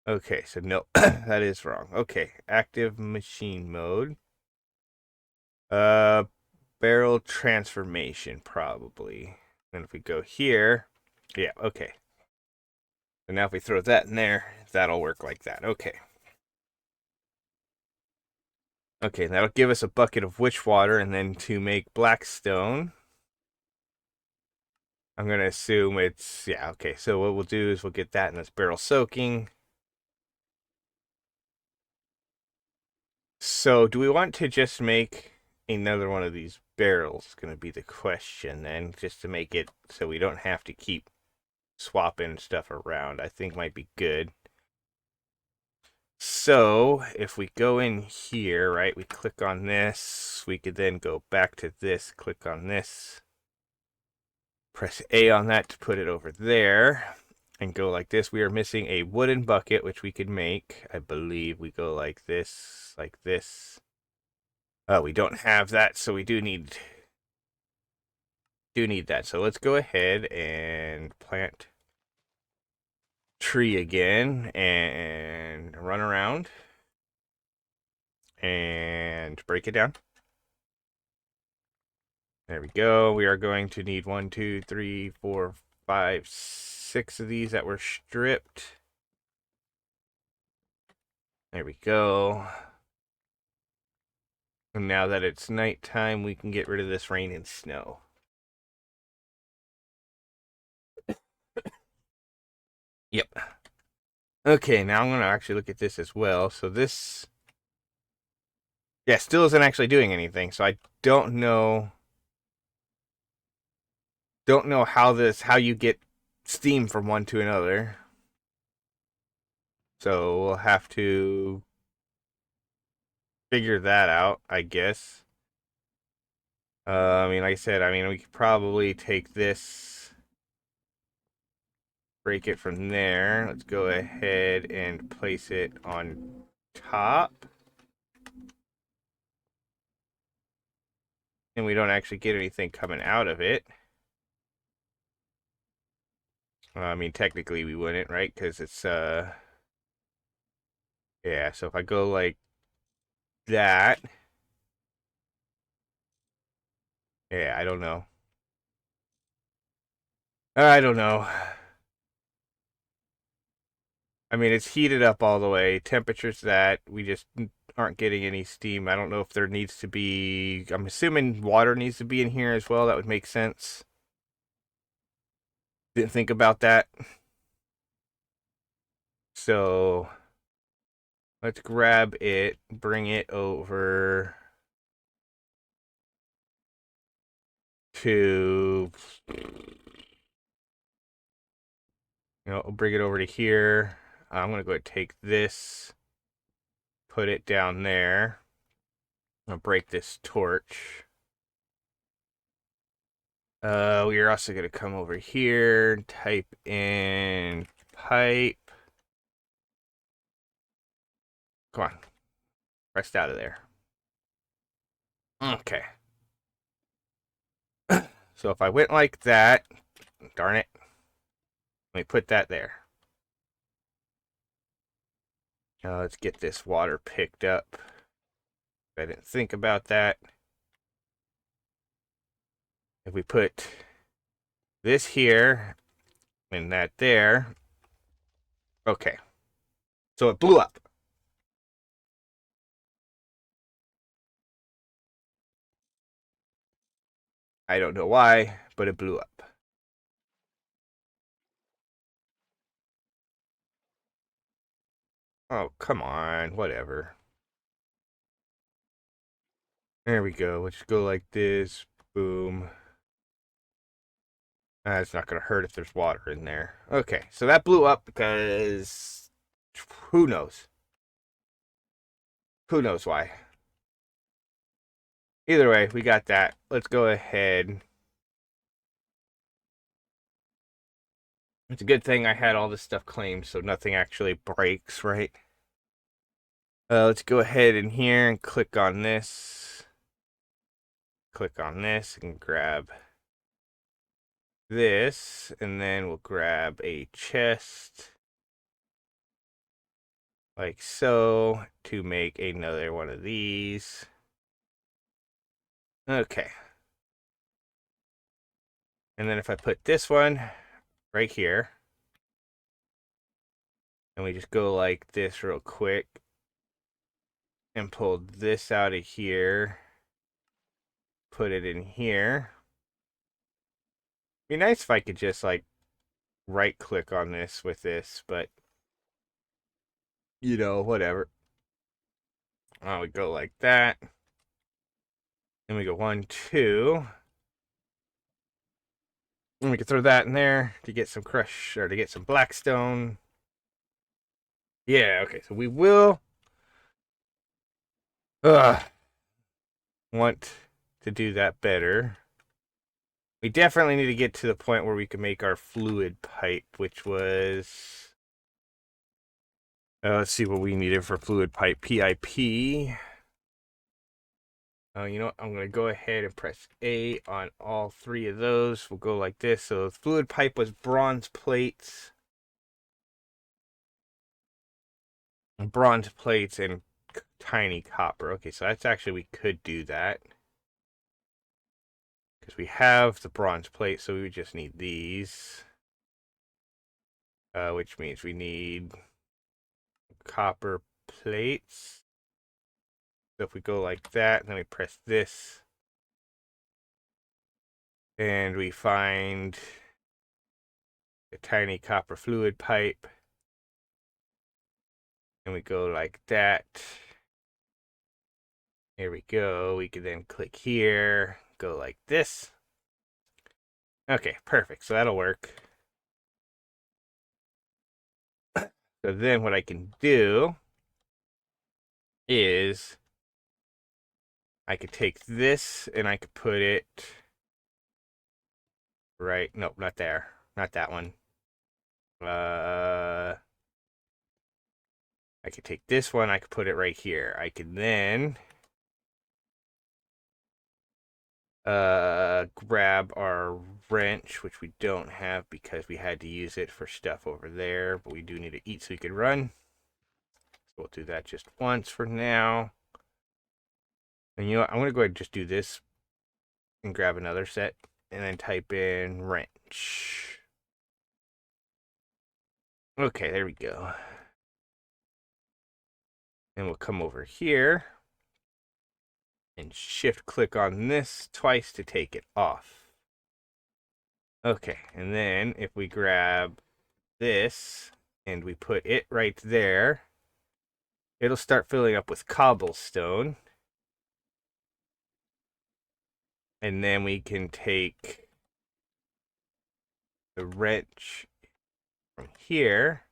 Okay, so no, that is wrong. Okay, active machine mode. Barrel transformation, probably. And if we go here, yeah, okay. And now if we throw that in there, that'll work like that. Okay. Okay, that'll give us a bucket of witch water, and then to make blackstone, I'm going to assume it's, yeah, okay. So what we'll do is we'll get that in this barrel soaking. So do we want to just make another one of these barrels? Going to be the question then, just to make it so we don't have to keep swapping stuff around. I think might be good. So if we go in here, right, we click on this, we could then go back to this, click on this, press A on that to put it over there, and go like this. We are missing a wooden bucket, which we could make. I believe we go like this, like this. We don't have that, so we do need that. So let's go ahead and plant tree again and run around and break it down. There we go. We are going to need 1, 2, 3, 4, 5, 6 of these that were stripped. There we go. And now that it's nighttime, we can get rid of this rain and snow. Yep. Okay, now I'm going to actually look at this as well. So this, yeah, still isn't actually doing anything. So I don't know how you get steam from one to another. So we'll have to figure that out, I guess. I mean, like I said, we could probably take this, break it from there. Let's go ahead and place it on top. And we don't actually get anything coming out of it. I mean, technically we wouldn't, right? Because it's, yeah, so if I go like that, yeah, I don't know. I don't know. I mean, it's heated up all the way. Temperature's that. We just aren't getting any steam. I don't know if there needs to be... I'm assuming water needs to be in here as well. That would make sense. Didn't think about that. So let's grab it, bring it over to... bring it over to here. I'm going to go ahead and take this, put it down there. I'll break this torch. We are also going to come over here and type in pipe. Come on. Pressed out of there. Okay. So if I went like that, darn it, let me put that there. Now let's get this water picked up. I didn't think about that. If we put this here and that there, okay. So it blew up. I don't know why, but it blew up. Oh, come on, whatever. There we go. Let's go like this. Boom. It's not going to hurt if there's water in there. Okay, so that blew up because who knows? Who knows why? Either way, we got that. Let's go ahead. It's a good thing I had all this stuff claimed so nothing actually breaks, right? Let's go ahead in here and click on this. Click on this and grab this. And then we'll grab a chest. Like so. To make another one of these. Okay. And then if I put this one right here. And we just go like this real quick. And pull this out of here. Put it in here. Be nice if I could just like right click on this with this, but you know, whatever. We go like that. Then we go 1, 2. And we can throw that in there to get some crush or to get some blackstone. Yeah, okay, so we will want to do that better. We definitely need to get to the point where we can make our fluid pipe, which was let's see what we needed for fluid pipe. PIP. You know what? I'm going to go ahead and press A on all 3 of those. We'll go like this. So fluid pipe was bronze plates. Bronze plates and tiny copper. Okay, so that's actually, we could do that. Because we have the bronze plate, so we would just need these. Which means we need copper plates. So if we go like that, then we press this. And we find a tiny copper fluid pipe. And we go like that. Here we go. We can then click here, go like this. Okay, perfect. So that'll work. So then what I can do is I could take this and I could put it right. Nope, not there. Not that one. I could take this one. I could put it right here. I could then grab our wrench, which we don't have because we had to use it for stuff over there, but we do need to eat so we can run. So we'll do that just once for now. And you know what? I'm going to go ahead and just do this and grab another set and then type in wrench. Okay, there we go. And we'll come over here and shift click on this twice to take it off. Okay, and then if we grab this and we put it right there, it'll start filling up with cobblestone. And then we can take the wrench from here,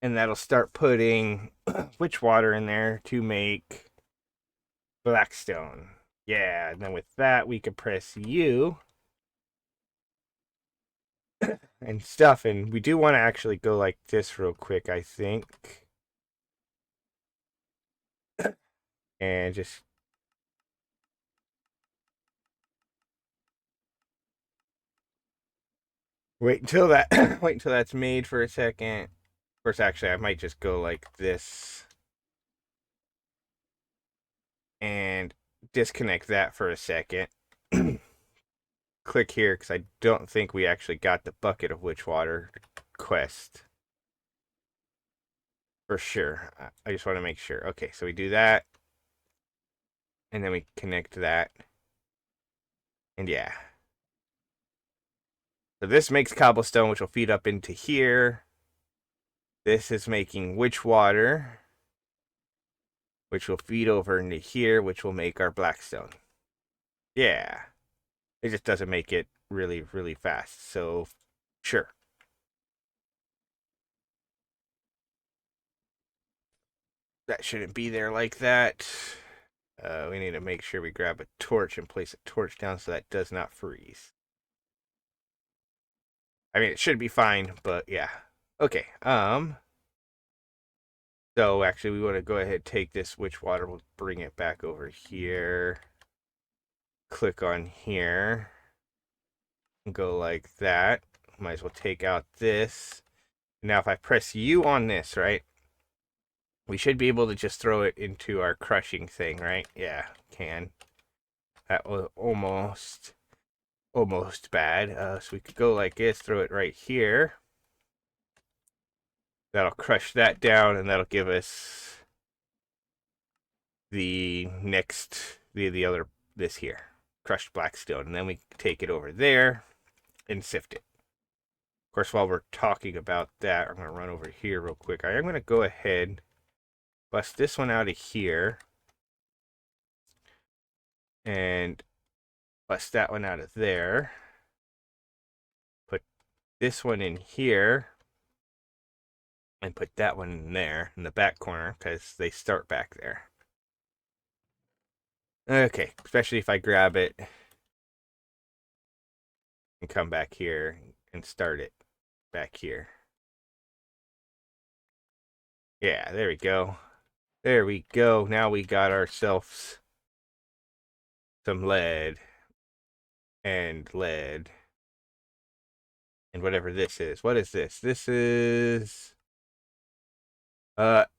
and that'll start putting witch water in there to make blackstone. Yeah, and then with that, we can press U and stuff. And we do want to actually go like this real quick, I think. And just wait until that wait until that's made for a second. Of course, actually, I might just go like this and disconnect that for a second. Click here because I don't think we actually got the bucket of witch water quest for sure. I just want to make sure. Okay, so we do that, and then we connect that, and yeah. So this makes cobblestone, which will feed up into here. This is making witch water, which will feed over into here, which will make our blackstone. Yeah. It just doesn't make it really, really fast. So, sure. That shouldn't be there like that. We need to make sure we grab a torch and place a torch down so that does not freeze. I mean, it should be fine, but yeah. Okay. So actually, we want to go ahead and take this witch water. We'll bring it back over here. Click on here. Go like that. Might as well take out this. Now, if I press U on this, right, we should be able to just throw it into our crushing thing, right? Yeah, can. That was almost bad. So we could go like this, throw it right here. That'll crush that down, and that'll give us the next, the other, this here, crushed blackstone. And then we take it over there and sift it. Of course, while we're talking about that, I'm going to run over here real quick. I am going to go ahead, bust this one out of here, and bust that one out of there. Put this one in here, and put that one in there, in the back corner, because they start back there. Okay, especially if I grab it and come back here and start it back here. Yeah, there we go. There we go. Now we got ourselves some lead and lead and whatever this is. What is this? This is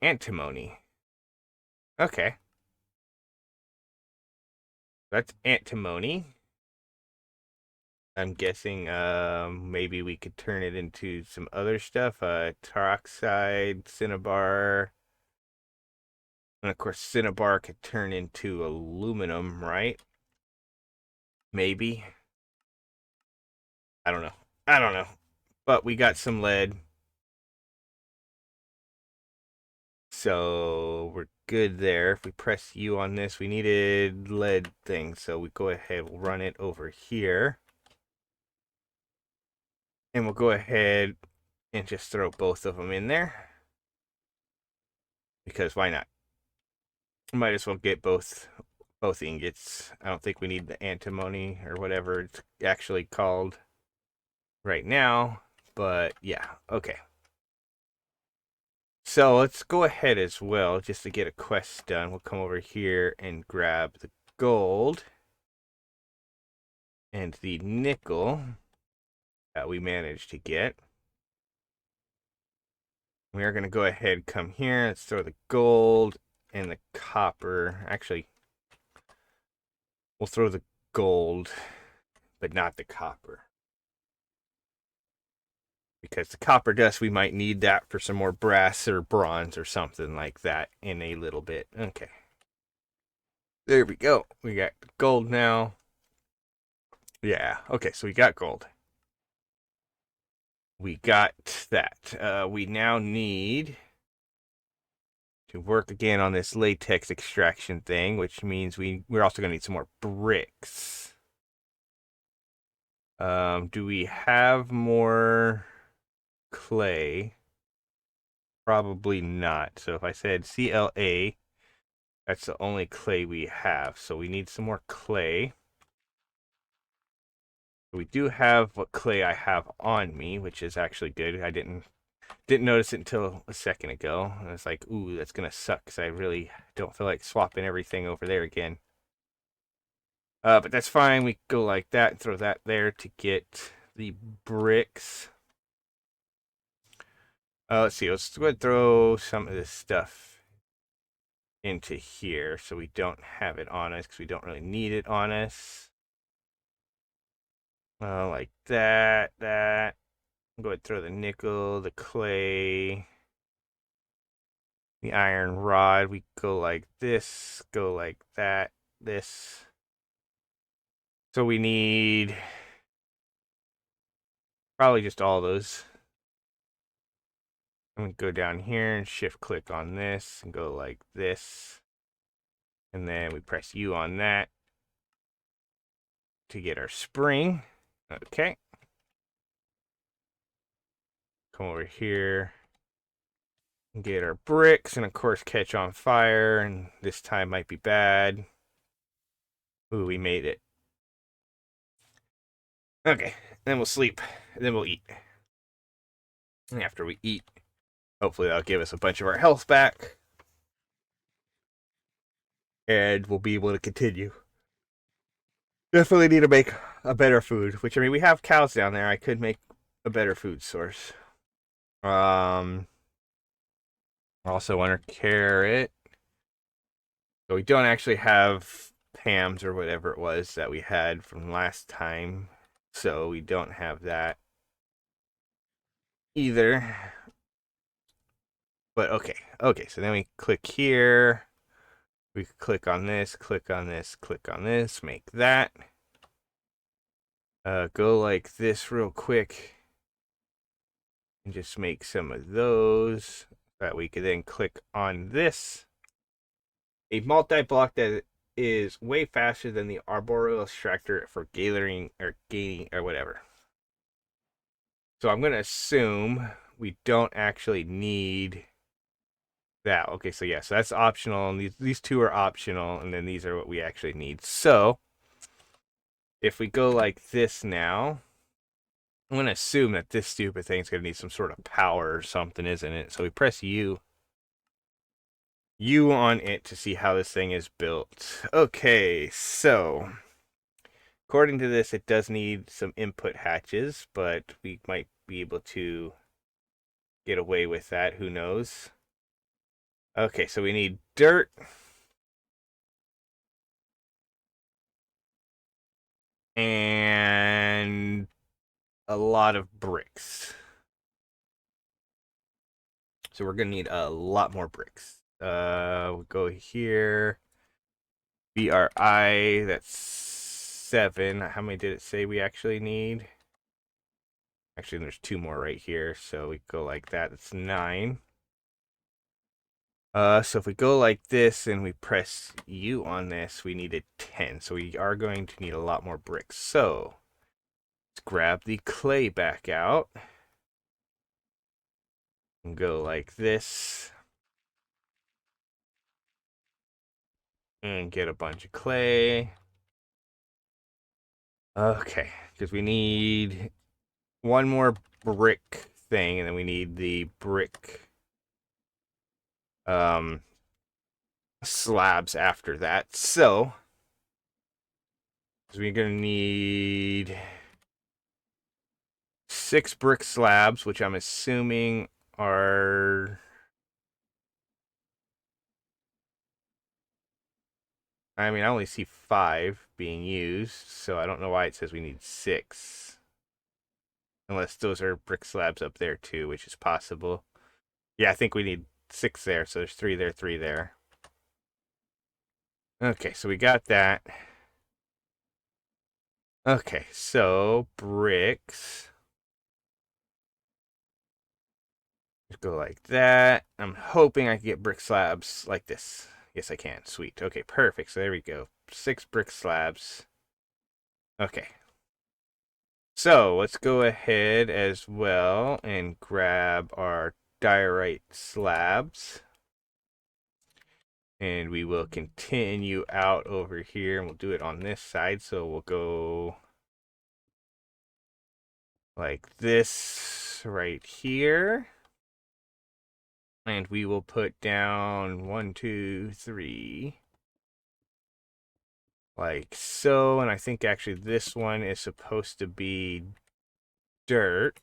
antimony. Okay. That's antimony. I'm guessing maybe we could turn it into some other stuff. Peroxide, cinnabar. And of course cinnabar could turn into aluminum, right? Maybe. I don't know. I don't know. But we got some lead. So we're good there. If we press U on this, we needed lead thing. So we go ahead, we'll run it over here. And we'll go ahead and just throw both of them in there. Because why not? Might as well get both ingots. I don't think we need the antimony or whatever it's actually called right now. But yeah, okay. So let's go ahead as well, just to get a quest done. We'll come over here and grab the gold and the nickel that we managed to get. We are going to go ahead and come here. Let's throw the gold and the copper. Actually, we'll throw the gold, but not the copper. Because the copper dust, we might need that for some more brass or bronze or something like that in a little bit. Okay. There we go. We got gold now. Yeah. Okay, so we got gold. We got that. We now need to work again on this latex extraction thing, which means we're also going to need some more bricks. Do we have more clay? Probably not. So if I said CLA, That's the only clay we have, so we need some more clay. We do have what clay I have on me, which is actually good. I didn't notice it until a second ago. I was like, ooh, that's gonna suck because I really don't feel like swapping everything over there again. But that's fine. We go like that and throw that there to get the bricks. Let's see. Let's go ahead and throw some of this stuff into here so we don't have it on us because we don't really need it on us. Like that, that. Go ahead and throw the nickel, the clay, the iron rod. We go like this, go like that, this. So we need probably just all those. I'm going to go down here and shift click on this and go like this. And then we press U on that to get our spring. Okay. Come over here and get our bricks and of course catch on fire. And this time might be bad. Ooh, we made it. Okay. Then we'll sleep. And then we'll eat. And after we eat, hopefully that'll give us a bunch of our health back. And we'll be able to continue. Definitely need to make a better food. Which, I mean, we have cows down there. I could make a better food source. Also want a carrot. So we don't actually have Pam's or whatever it was that we had from last time. So we don't have that either. But okay. Okay, so then we click here. We click on this, click on this, click on this, make that. Go like this real quick. And just make some of those. That we could then click on this. A multi-block that is way faster than the arboreal extractor for gathering or gaining or whatever. So I'm going to assume we don't actually need that. Okay, so yeah, so that's optional, and these two are optional, and then these are what we actually need. So if we go like this now, I'm going to assume that this stupid thing's going to need some sort of power or something, isn't it? So we press U on it to see how this thing is built. Okay, so according to this, it does need some input hatches, but we might be able to get away with that. Who knows? Okay, so we need dirt. And a lot of bricks. So we're going to need a lot more bricks. We'll go here. BRI, that's 7. How many did it say we actually need? Actually, there's 2 more right here. So we go like that. That's 9. So if we go like this and we press U on this, we needed 10. So we are going to need a lot more bricks. So let's grab the clay back out and go like this and get a bunch of clay. Okay, because we need one more brick thing, and then we need the brick slabs after that. So we're gonna need 6 brick slabs, which I'm assuming are, I mean, I only see 5 being used, so I don't know why it says we need 6. Unless those are brick slabs up there too, which is possible. Yeah, I think we need 6 there, so there's 3 there, 3 there. Okay, so we got that. Okay, so bricks. Just go like that. I'm hoping I can get brick slabs like this. Yes, I can. Sweet. Okay, perfect. So there we go. 6 brick slabs. Okay. So let's go ahead as well and grab our diorite slabs. And we will continue out over here, and we'll do it on this side. So we'll go like this right here. And we will put down 1, 2, 3. Like so. And I think actually this one is supposed to be dirt.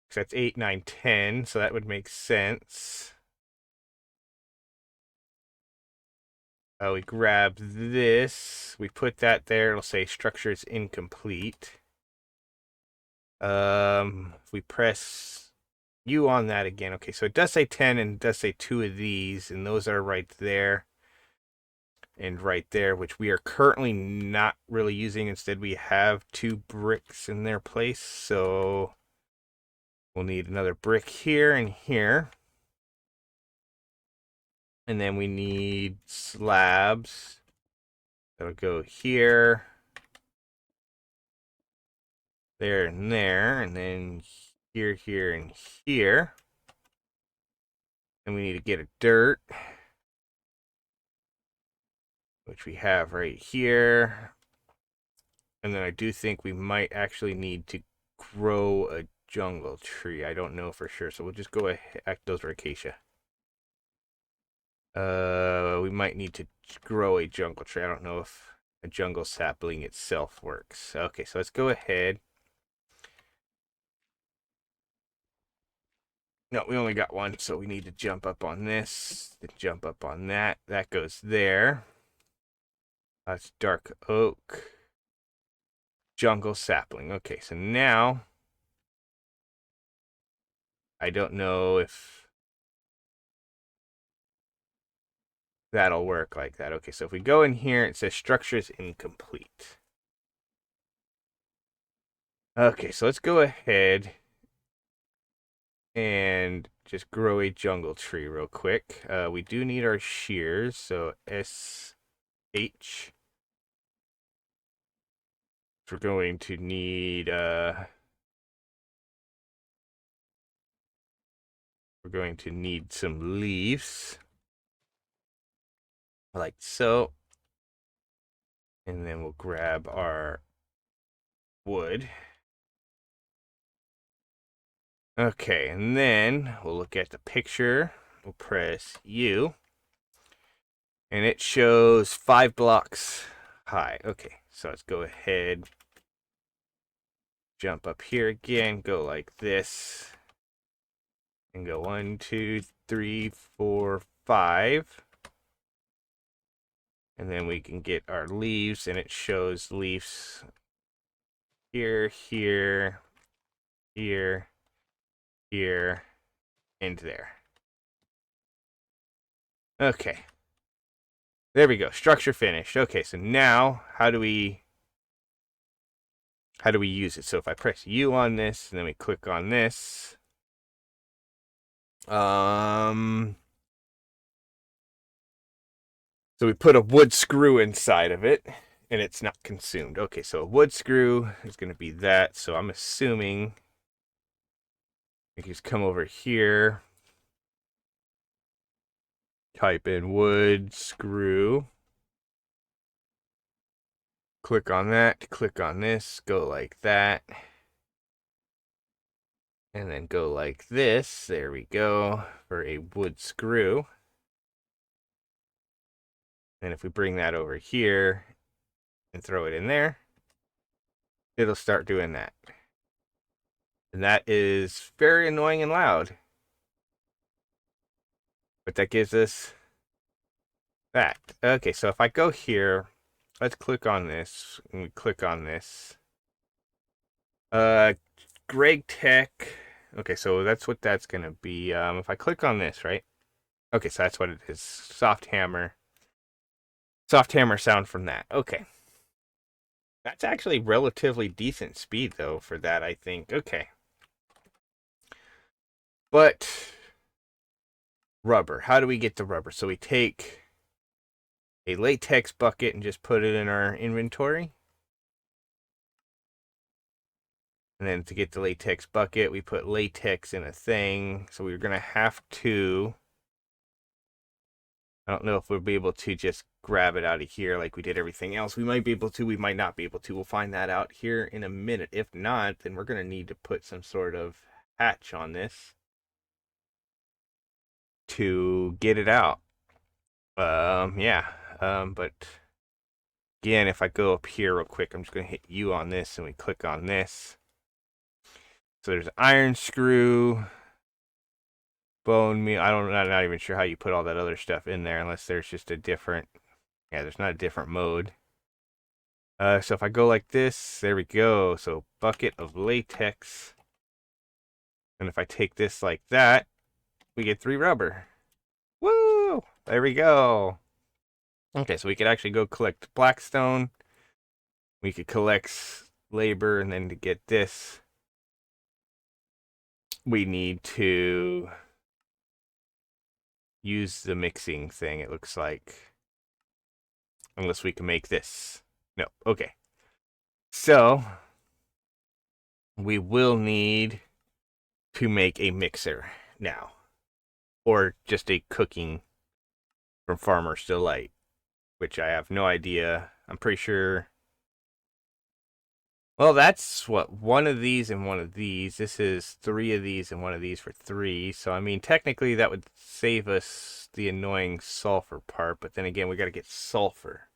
So that's 8, 9, 10. So that would make sense. We grab this. We put that there. It'll say structure is incomplete. If we press U on that again. Okay, so it does say 10 and it does say 2 of these, and those are right there and right there, which we are currently not really using. Instead, we have 2 bricks in their place, so we'll need another brick here and here. And then we need slabs. That'll go here, there, and there, and then here, here, and here. And we need to get a dirt, which we have right here. And then I do think we might actually need to grow a jungle tree. I don't know for sure, so we'll just go ahead. Those are acacia. We might need to grow a jungle tree. I don't know if a jungle sapling itself works. Okay, so let's go ahead. No, we only got one, so we need to jump up on this, then jump up on that. That goes there. That's dark oak. Jungle sapling. Okay, so now I don't know if that'll work like that. Okay, so if we go in here, it says structure is incomplete. Okay, so let's go ahead and just grow a jungle tree real quick. We do need our shears, so SH. We're going to need some leaves, like so. And then we'll grab our wood. Okay, and then we'll look at the picture. We'll press U. And it shows 5 blocks high. Okay, so let's go ahead. Jump up here again. Go like this. And go 1, 2, 3, 4, 5. And then we can get our leaves, and it shows leaves here, here, here, here, and there. Okay. There we go. Structure finished. Okay, so now how do we use it? So if I press U on this, and then we click on this, so we put a wood screw inside of it, and it's not consumed. Okay, so a wood screw is going to be that. So I'm assuming we can just come over here, type in wood screw, click on that, click on this, go like that, and then go like this. There we go for a wood screw. And if we bring that over here and throw it in there, it'll start doing that. And that is very annoying and loud. But that gives us that. Okay, so if I go here, let's click on this, and we click on this. Greg Tech. Okay, so that's what that's gonna be. If I click on this, right? Okay, so that's what it is. Soft hammer. Soft hammer sound from that. Okay. That's actually relatively decent speed, though, for that, I think. Okay. But rubber. How do we get the rubber? So we take a latex bucket and just put it in our inventory. And then to get the latex bucket, we put latex in a thing. So we're going to have to I don't know if we'll be able to just grab it out of here like we did everything else. We might be able to, we might not be able to. We'll find that out here in a minute. If not, then we're going to need to put some sort of hatch on this to get it out. Yeah. But again, if I go up here real quick, I'm just going to hit U on this and we click on this. So there's iron screw, bone meal. I'm not even sure how you put all that other stuff in there unless there's just a different, yeah, there's not a different mode. So if I go like this, there we go. So bucket of latex. And if I take this like that, we get 3 rubber. Woo! There we go. Okay, so we could actually go collect blackstone. We could collect labor, and then to get this, we need to use the mixing thing, it looks like. Unless we can make this. No, okay. So, we will need to make a mixer now. Or just a cooking from Farmer's Delight, which I have no idea. I'm pretty sure. Well, that's what, one of these and one of these. This is 3 of these and one of these for 3. So, I mean, technically that would save us the annoying sulfur part. But then again, we got to get sulfur.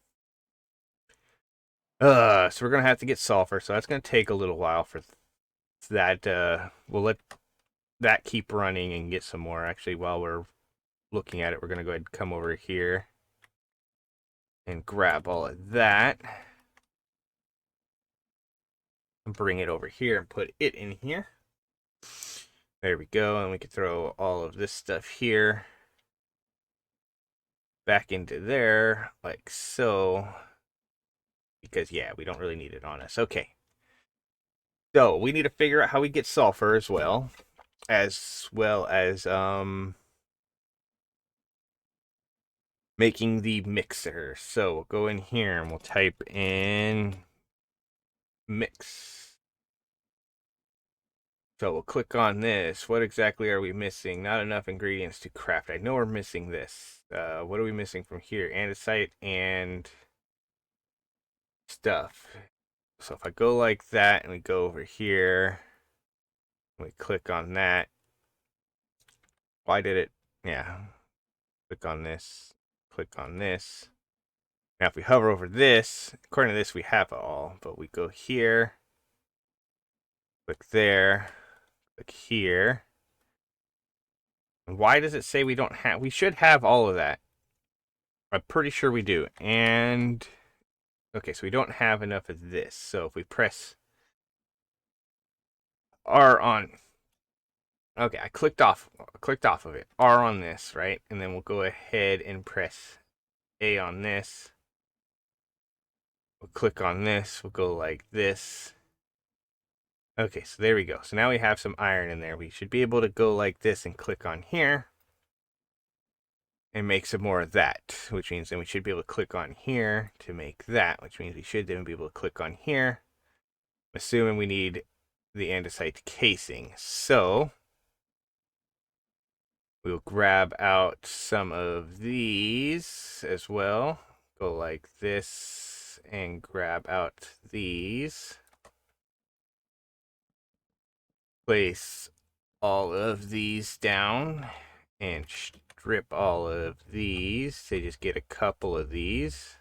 So we're going to have to get sulfur. So that's going to take a little while for that. We'll let that keep running and get some more. Actually, while we're looking at it, we're going to go ahead and come over here and grab all of that. Bring it over here and put it in here. There we go. And we can throw all of this stuff here back into there like so. Because, yeah, we don't really need it on us. Okay. So we need to figure out how we get sulfur as well. As well as making the mixer. So we'll go in here and we'll type in mix. So we'll click on this. What exactly are we missing? Not enough ingredients to craft. I know we're missing this. What are we missing from here? Andesite and stuff. So if I go like that and we go over here, we click on that. Why did it? Yeah. Click on this. Click on this. Now if we hover over this, according to this we have it all, but we go here, click there, click here. And why does it say we don't have? We should have all of that. I'm pretty sure we do. And okay, so we don't have enough of this. So if we press R on, okay, I clicked off of it. R on this, right? And then we'll go ahead and press A on this. We'll click on this. We'll go like this. Okay, so there we go. So now we have some iron in there. We should be able to go like this and click on here and make some more of that, which means then we should be able to click on here to make that, which means we should then be able to click on here, assuming we need the andesite casing. So we'll grab out some of these as well. Go like this and grab out these. Place all of these down and strip all of these to just get a couple of these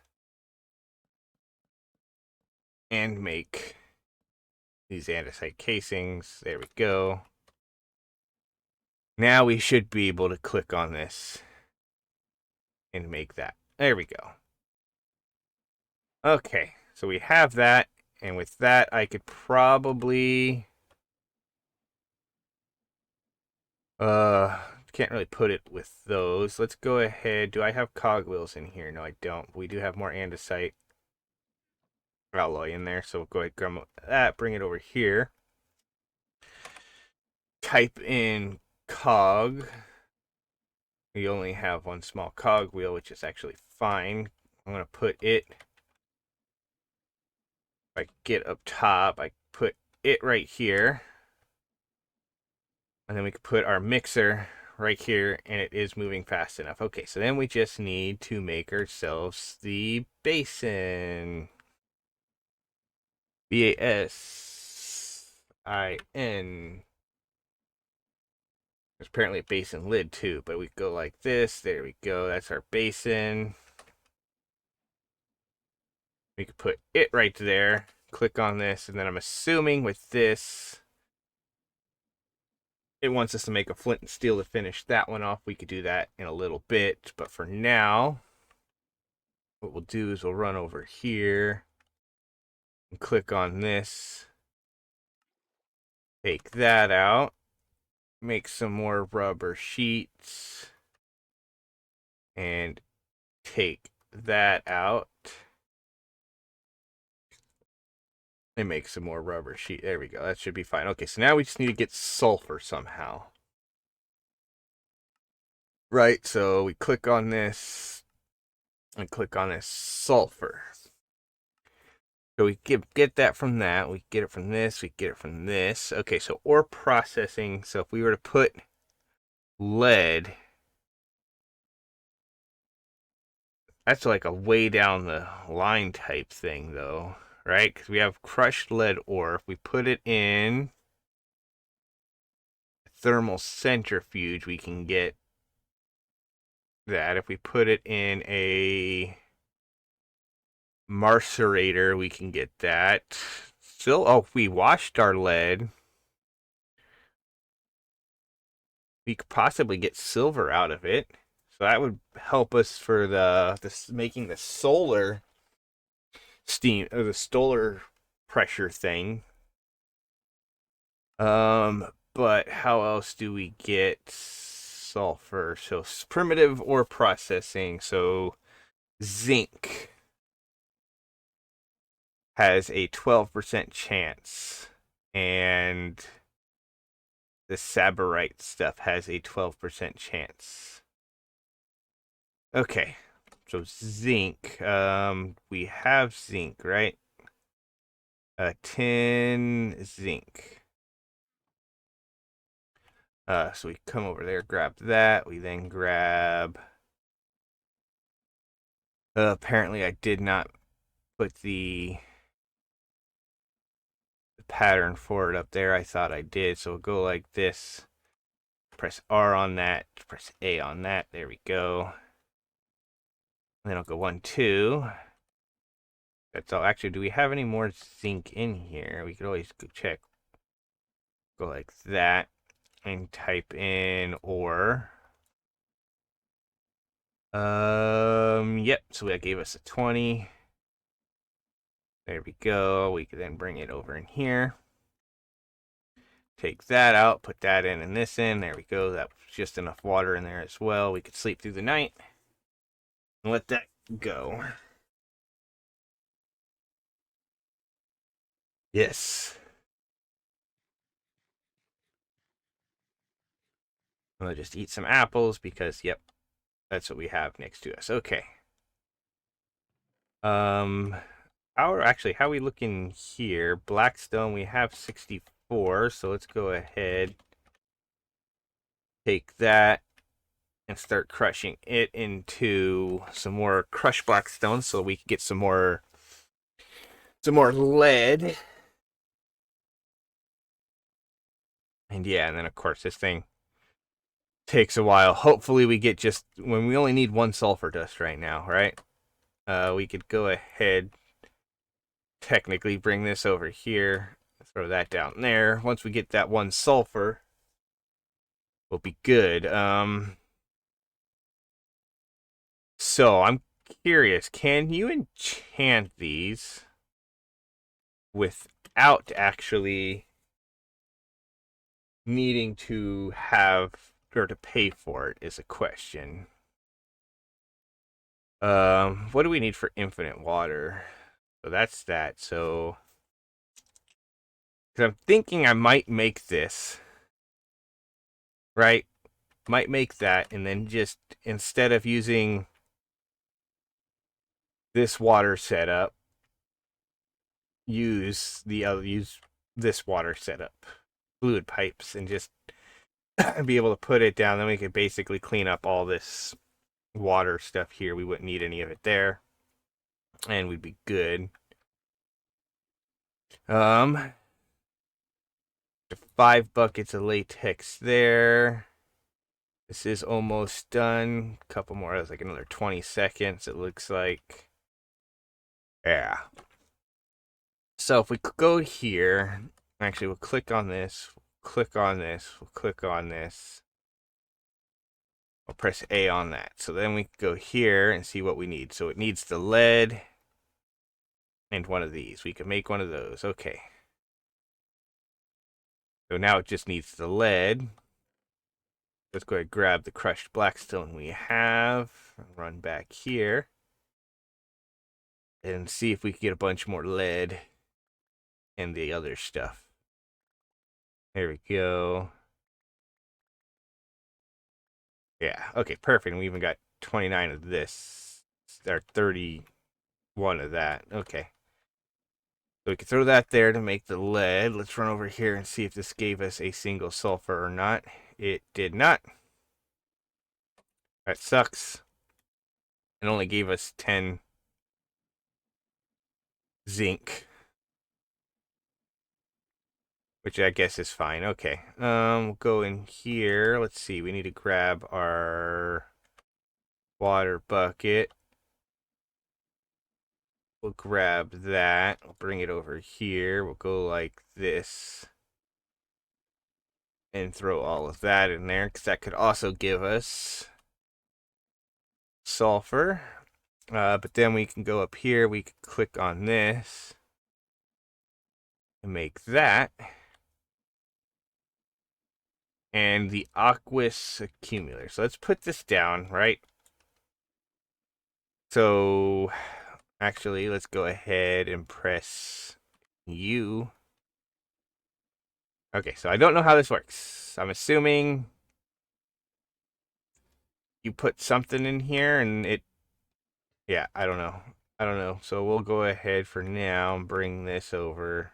and make these andesite casings. There we go. Now we should be able to click on this and make that. There we go. Okay, so we have that, and with that I could probably can't really put it with those. Let's go ahead. Do I have cogwheels in here? No, I don't. We do have more andesite alloy in there, so we'll go ahead and grab that, bring it over here. Type in cog. We only have one small cog wheel, which is actually fine. I'm going to put it, if I get up top, I put it right here. And then we can put our mixer right here, and it is moving fast enough. Okay, so then we just need to make ourselves the basin. BASIN. There's apparently a basin lid too, but we go like this. There we go. That's our basin. We could put it right there. Click on this, and then I'm assuming with this, it wants us to make a flint and steel to finish that one off. We could do that in a little bit, but for now, what we'll do is we'll run over here and click on this. Take that out. Make some more rubber sheets. And take that out. And make some more rubber sheet. There we go. That should be fine. Okay, so now we just need to get sulfur somehow. Right, so we click on this and click on this sulfur. So we get that from that. We get it from this. We get it from this. Okay, so ore processing. So if we were to put lead, that's like a way down the line type thing, though, right? Because we have crushed lead ore. If we put it in thermal centrifuge, we can get that. If we put it in a macerator, we can get that. Still, oh, if we washed our lead, we could possibly get silver out of it. So that would help us for the making the solar steam or the solar pressure thing. But how else do we get sulfur? So primitive ore processing. So zinc has a 12% chance, and the sabarite stuff has a 12% chance. Okay, so zinc. We have zinc, right? 10 zinc. So we come over there, grab that. We then grab. Apparently, I did not put the pattern for it up there. I thought I did. So we'll go like this. Press R on that. Press A on that. There we go. And then I'll go 1, 2. That's all. Actually, do we have any more zinc in here? We could always go check. Go like that. And type in ore. Yep. So that gave us a 20. There we go. We can then bring it over in here. Take that out, put that in and this in. There we go. That was just enough water in there as well. We could sleep through the night and let that go. Yes. I'm gonna just eat some apples because, yep, that's what we have next to us. Okay. How are we looking here? Blackstone, we have 64, so let's go ahead, take that, and start crushing it into some more crushed blackstone so we can get some more lead. And yeah, and then of course this thing takes a while. Hopefully we get just when we only need 1 sulfur dust right now, right? We could go ahead, technically bring this over here, throw that down there. Once we get that 1 sulfur, we'll be good. So I'm curious, can you enchant these without actually needing to have or to pay for it is a question. What do we need for infinite water? So that's that. So, because I'm thinking I might make this, right? Might make that, and then just instead of using this water setup, use this water setup, fluid pipes, and just and be able to put it down. Then we could basically clean up all this water stuff here. We wouldn't need any of it there, and we'd be good. 5 buckets of latex there. This is almost done. A couple more. That's like another 20 seconds, it looks like. Yeah. So if we go here, actually, we'll click on this, click on this, we'll click on this. I'll press A on that. So then we go here and see what we need. So it needs the lead and one of these. We can make one of those. Okay. So now it just needs the lead. Let's go ahead and grab the crushed blackstone we have. Run back here. And see if we can get a bunch more lead and the other stuff. There we go. Yeah, okay, perfect. And we even got 29 of this. Or 31 of that. Okay. So we can throw that there to make the lead. Let's run over here and see if this gave us a single sulfur or not. It did not. That sucks. It only gave us 10 zinc, which I guess is fine. Okay. We'll go in here. Let's see. We need to grab our water bucket. We'll grab that. We'll bring it over here. We'll go like this. And throw all of that in there, because that could also give us sulfur. But then we can go up here. We can click on this. And make that. And the aqueous accumulator. So let's put this down, right? So actually, let's go ahead and press U. Okay, so I don't know how this works. I'm assuming you put something in here and it... Yeah, I don't know. I don't know. So we'll go ahead for now and bring this over.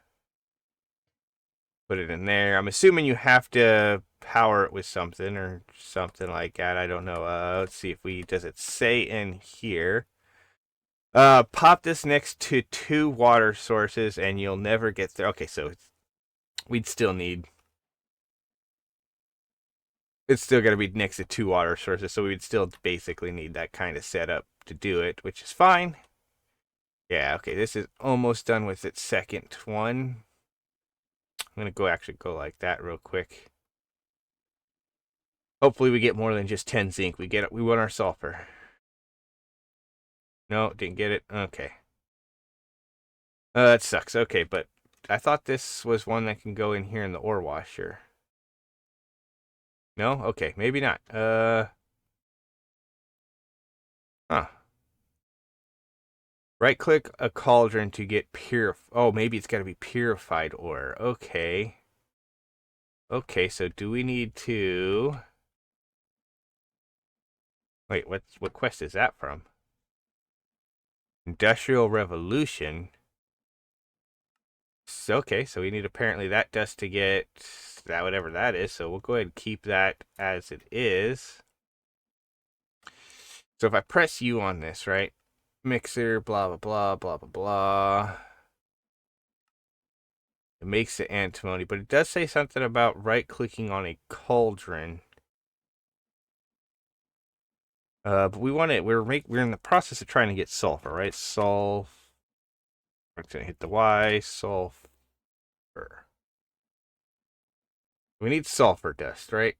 Put it in there. I'm assuming you have to power it with something or something like that. I don't know. Let's see if we... Does it say in here? Pop this next to 2 water sources and you'll never get there. Okay, so we'd still need... It's still got to be next to 2 water sources, so we'd still basically need that kind of setup to do it, which is fine. Yeah, okay, this is almost done with its second one. I'm going to actually go like that real quick. Hopefully we get more than just 10 zinc. We want our sulfur. No, didn't get it. Okay. That sucks. Okay, but I thought this was one that can go in here in the ore washer. No? Okay, maybe not. Huh. Right click a cauldron to get oh, maybe it's got to be purified ore. Okay. Okay, so do we need to... Wait, what quest is that from? Industrial Revolution. Okay, so we need apparently that dust to get that, whatever that is. So we'll go ahead and keep that as it is. So if I press U on this, right? Mixer, blah, blah, blah, blah, blah, blah. It makes it antimony, but it does say something about right-clicking on a cauldron. But we want it. We're in the process of trying to get sulfur, right? I'm gonna hit the Y. Sulfur. We need sulfur dust, right?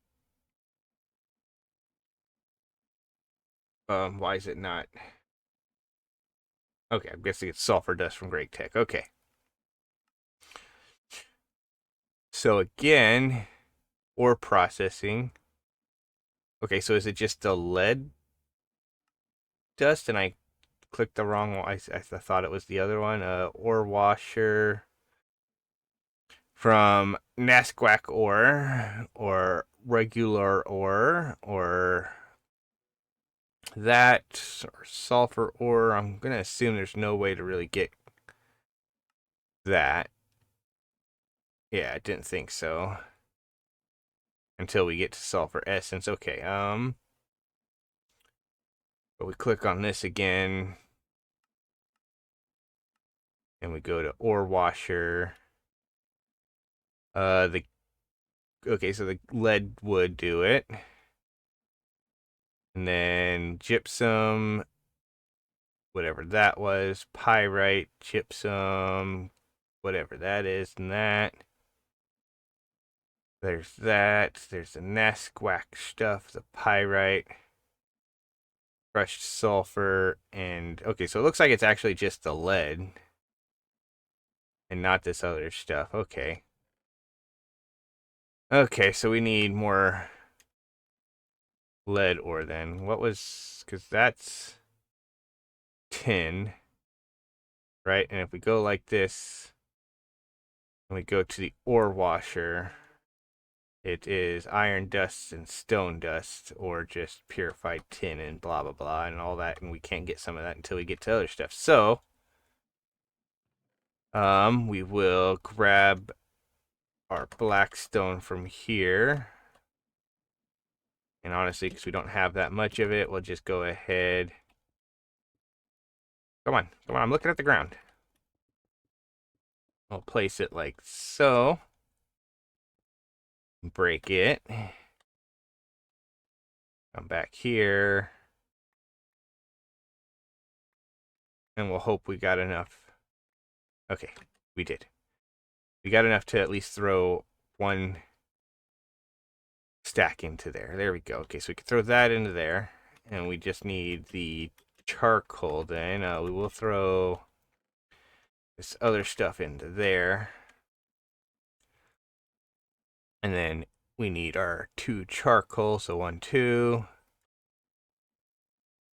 Why is it not? Okay, I'm guessing it's sulfur dust from Great Tech. Okay. So again, ore processing. Okay, so is it just the lead dust? And I clicked the wrong one. I thought it was the other one. Ore washer from Nasquack ore or regular ore or that or sulfur ore. I'm gonna assume there's no way to really get that. Yeah, I didn't think so. until we get to sulfur essence. Okay, but we click on this again, and we go to ore washer. The Okay, so the lead would do it. And then gypsum, whatever that was, pyrite, gypsum, whatever that is, and that. There's that. There's the Nesquak stuff, the pyrite, crushed sulfur, and okay, so it looks like it's actually just the lead and not this other stuff. Okay. Okay, so we need more lead ore then. What was, because that's tin, right? And if we go like this, and we go to the ore washer, it is iron dust and stone dust, or just purified tin and blah blah blah and all that, and we can't get some of that until we get to other stuff. So, we will grab our black stone from here. And honestly, because we don't have that much of it, we'll just go ahead. Come on, come on, I'm looking at the ground. We'll place it like so. Break it. Come back here. And we'll hope we got enough. Okay, we did. We got enough to at least throw one stack into there. There we go. Okay, so we can throw that into there. And we just need the charcoal then. We will throw this other stuff into there. And then we need our 2 charcoal. So 1, 2.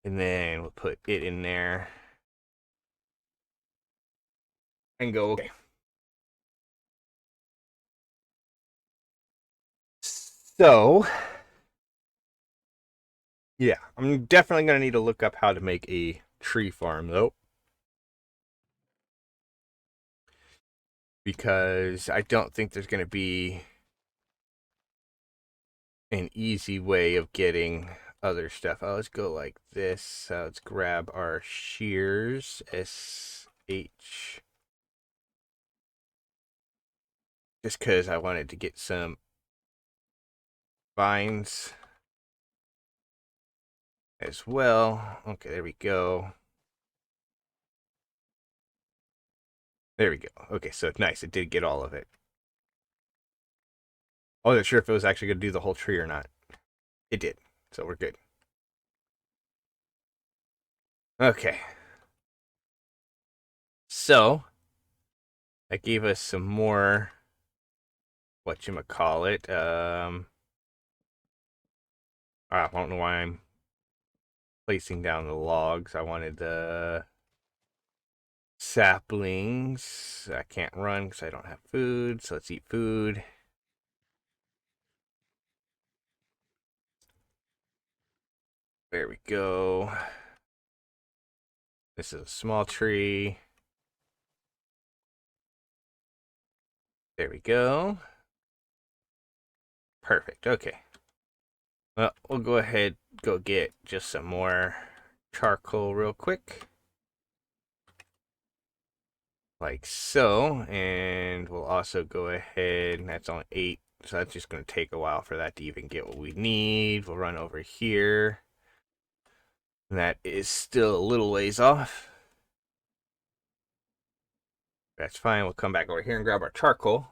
And then we'll put it in there. And go, okay. So, yeah, I'm definitely going to need to look up how to make a tree farm, though. Because I don't think there's going to be an easy way of getting other stuff. Let's go like this. Let's grab our shears. SH. Just because I wanted to get some vines as well. Okay, there we go. There we go. Okay, so nice. It did get all of it. I wasn't sure if it was actually going to do the whole tree or not. It did. So we're good. Okay. So, that gave us some more, whatchamacallit. I don't know why I'm placing down the logs. I wanted the saplings. I can't run because I don't have food. So let's eat food. There we go. This is a small tree. There we go. Perfect. Okay. Well, we'll go ahead, go get just some more charcoal real quick. Like so. And we'll also go ahead, and that's only 8. So that's just going to take a while for that to even get what we need. We'll run over here. And that is still a little ways off. That's fine. We'll come back over here and grab our charcoal.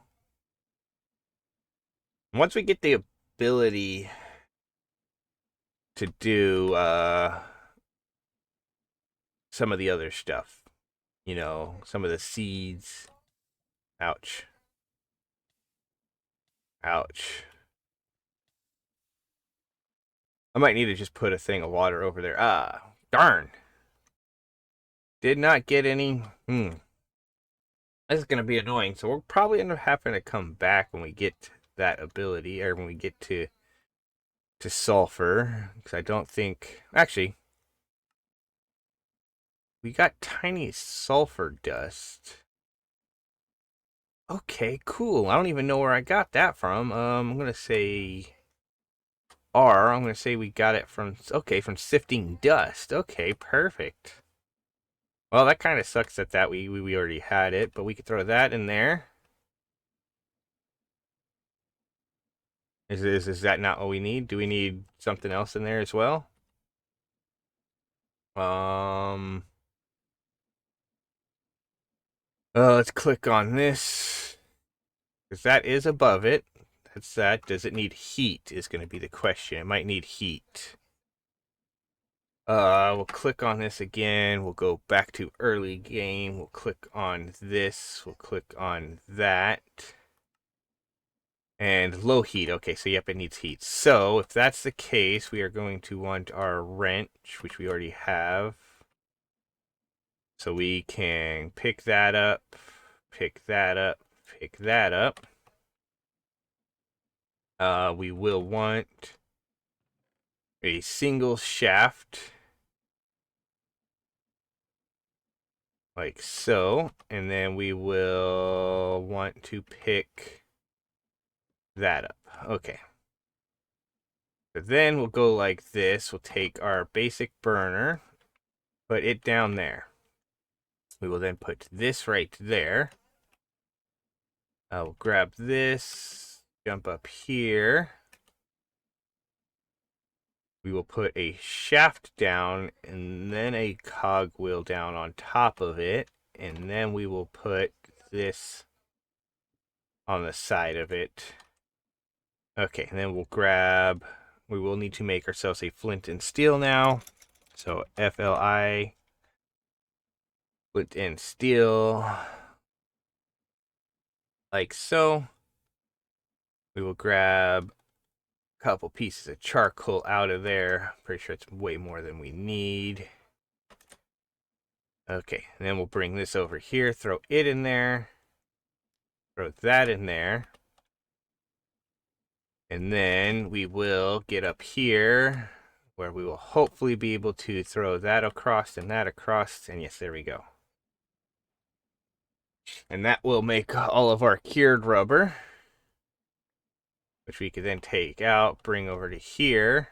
Once we get the ability to do some of the other stuff, you know, some of the seeds. Ouch. Ouch. I might need to just put a thing of water over there. Ah, darn. Did not get any. This is going to be annoying. So we'll probably end up having to come back when we get that ability, or when we get to sulfur. Because I don't think. Actually, we got tiny sulfur dust. Okay, cool. I don't even know where I got that from. I'm going to say R, I'm going to say we got it from, okay, from sifting dust. Okay, perfect. Well, that kind of sucks that we already had it, but we could throw that in there. Is that not what we need? Do we need something else in there as well? Um, let's click on this, because that is above it. That's that. Does it need heat is going to be the question. It might need heat. We'll click on this again. We'll go back to early game. We'll click on this. We'll click on that. And low heat. Okay, so yep, it needs heat. So if that's the case, we are going to want our wrench, which we already have. So we can pick that up, pick that up, pick that up. We will want a single shaft, like so. And then we will want to pick that up. Okay. So then we'll go like this. We'll take our basic burner, put it down there. We will then put this right there. I'll grab this, jump up here. We will put a shaft down and then a cogwheel down on top of it. And then we will put this on the side of it. Okay, and then we'll grab, we will need to make ourselves a flint and steel now. So FLI, flint and steel, like so. We will grab a couple pieces of charcoal out of there. Pretty sure it's way more than we need. Okay, and then we'll bring this over here, throw it in there, throw that in there. And then we will get up here where we will hopefully be able to throw that across and that across. And yes, there we go. And that will make all of our cured rubber, which we could then take out, bring over to here,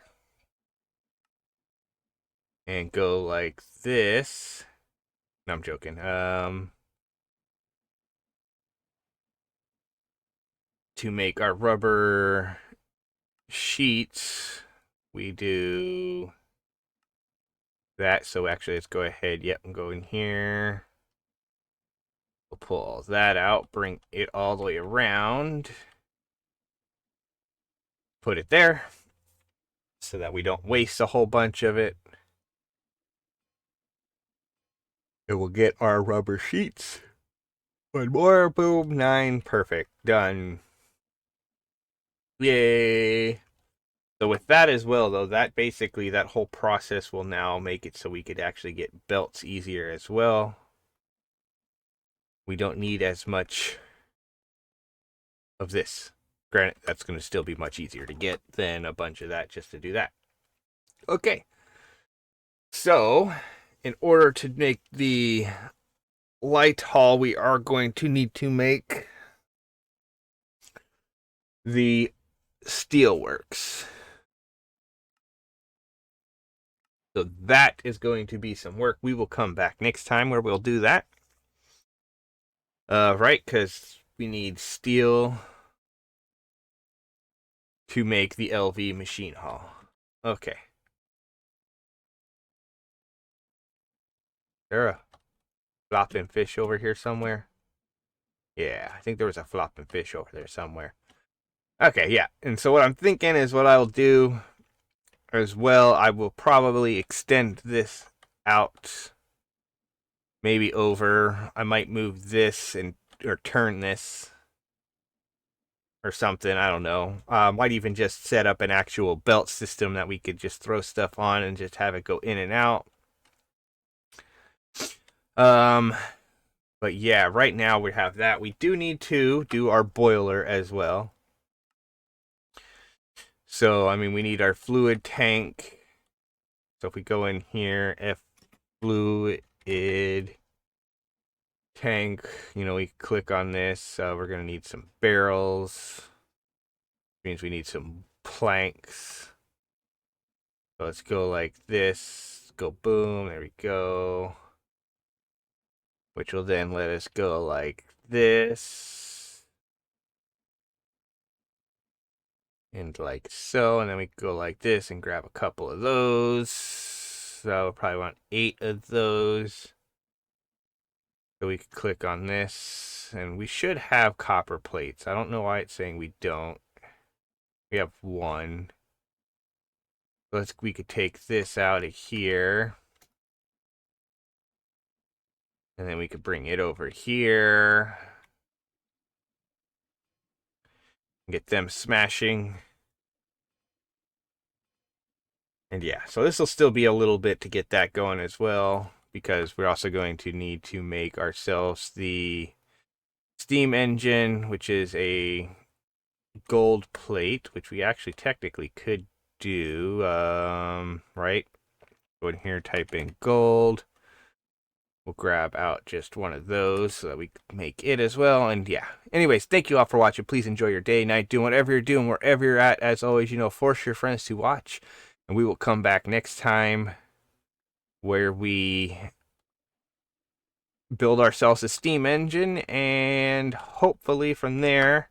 and go like this. No, I'm joking. To make our rubber sheets, we do that. So actually, let's go ahead. Yep, and go in here. We'll pull all that out, bring it all the way around, put it there so that we don't waste a whole bunch of it. And we'll get our rubber sheets. One more, boom, 9, perfect, done. Yay. So with that as well, though, that basically, that whole process will now make it so we could actually get belts easier as well. We don't need as much of this. Granted, that's going to still be much easier to get than a bunch of that just to do that. Okay. So, in order to make the light haul, we are going to need to make the steelworks. So that is going to be some work. We will come back next time where we'll do that. Right, because we need steel to make the LV machine hull. Okay. There a flopping fish over here somewhere? Yeah, I think there was a flopping fish over there somewhere. Okay, yeah. And so what I'm thinking is what I'll do as well, I will probably extend this out maybe over. I might move this and or turn this or something. I don't know. Might even just set up an actual belt system that we could just throw stuff on and just have it go in and out. But yeah, right now we have that. We do need to do our boiler as well. So, I mean, we need our fluid tank. So if we go in here, F fluid tank, we click on this. We're going to need some barrels. Which means we need some planks. So let's go like this. Go boom. There we go. Which will then let us go like this. And like so. And then we go like this and grab a couple of those. So we'll probably want 8 of those. So we can click on this. And we should have copper plates. I don't know why it's saying we don't. We have 1. We could take this out of here. And then we could bring it over here. Get them smashing. And yeah, so this will still be a little bit to get that going as well, because we're also going to need to make ourselves the steam engine, which is a gold plate, which we actually technically could do, right? Go in here, type in gold. We'll grab out just one of those so that we can make it as well. And yeah, anyways, thank you all for watching. Please enjoy your day, night, doing whatever you're doing, wherever you're at. As always, force your friends to watch. And we will come back next time where we build ourselves a steam engine. And hopefully from there,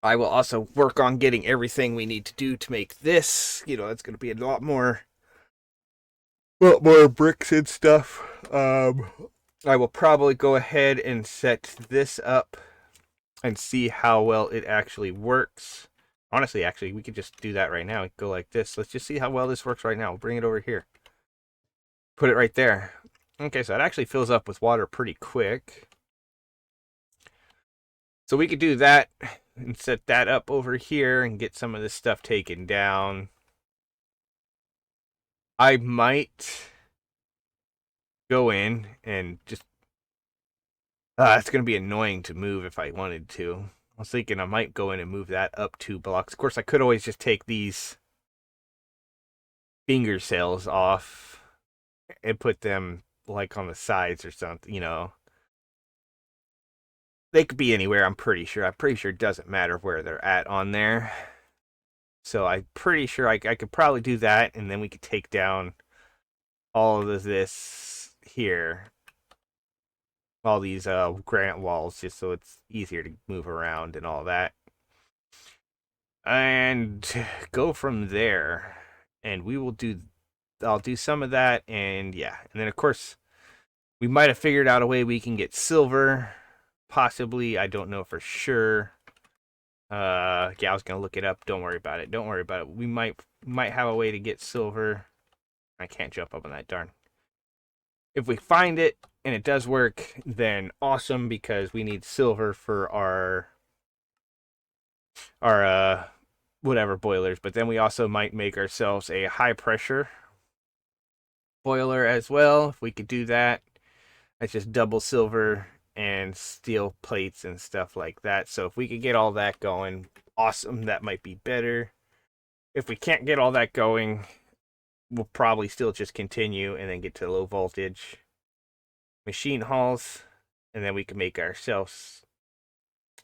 I will also work on getting everything we need to do to make this. It's going to be a lot more bricks and stuff. I will probably go ahead and set this up and see how well it actually works. Honestly, actually, we could just do that right now. We could go like this. Let's just see how well this works right now. We'll bring it over here. Put it right there. Okay, so it actually fills up with water pretty quick. So we could do that and set that up over here and get some of this stuff taken down. I might go in and just... it's going to be annoying to move if I wanted to. I was thinking I might go in and move that up 2 blocks. Of course, I could always just take these finger cells off and put them like on the sides or something, They could be anywhere, I'm pretty sure. I'm pretty sure it doesn't matter where they're at on there. So I'm pretty sure I could probably do that, and then we could take down all of this here. All these granite walls, just so it's easier to move around and all that. And go from there. And I'll do some of that, and yeah. And then, of course, we might have figured out a way we can get silver. Possibly, I don't know for sure. Yeah, I was gonna look it up. Don't worry about it. Don't worry about it. We might have a way to get silver. I can't jump up on that, darn. If we find it and it does work, then awesome, because we need silver for our whatever boilers. But then we also might make ourselves a high pressure boiler as well. If we could do that, that's just double silver and steel plates and stuff like that. So if we could get all that going, awesome. That might be better. If we can't get all that going, we'll probably still just continue and then get to low voltage machine halls, and then we can make ourselves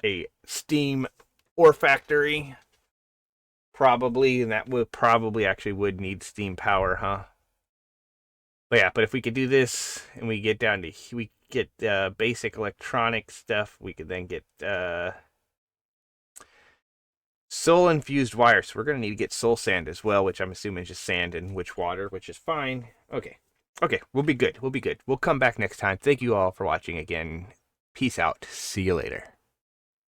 a steam ore factory, probably. And that would probably would need steam power, huh? But yeah, but if we could do this and we get down to, we get basic electronic stuff, we could then get soul infused wires. So we're going to need to get soul sand as well, which I'm assuming is just sand and witch water, which is fine. Okay, we'll be good. We'll come back next time. Thank you all for watching again. Peace out. See you later.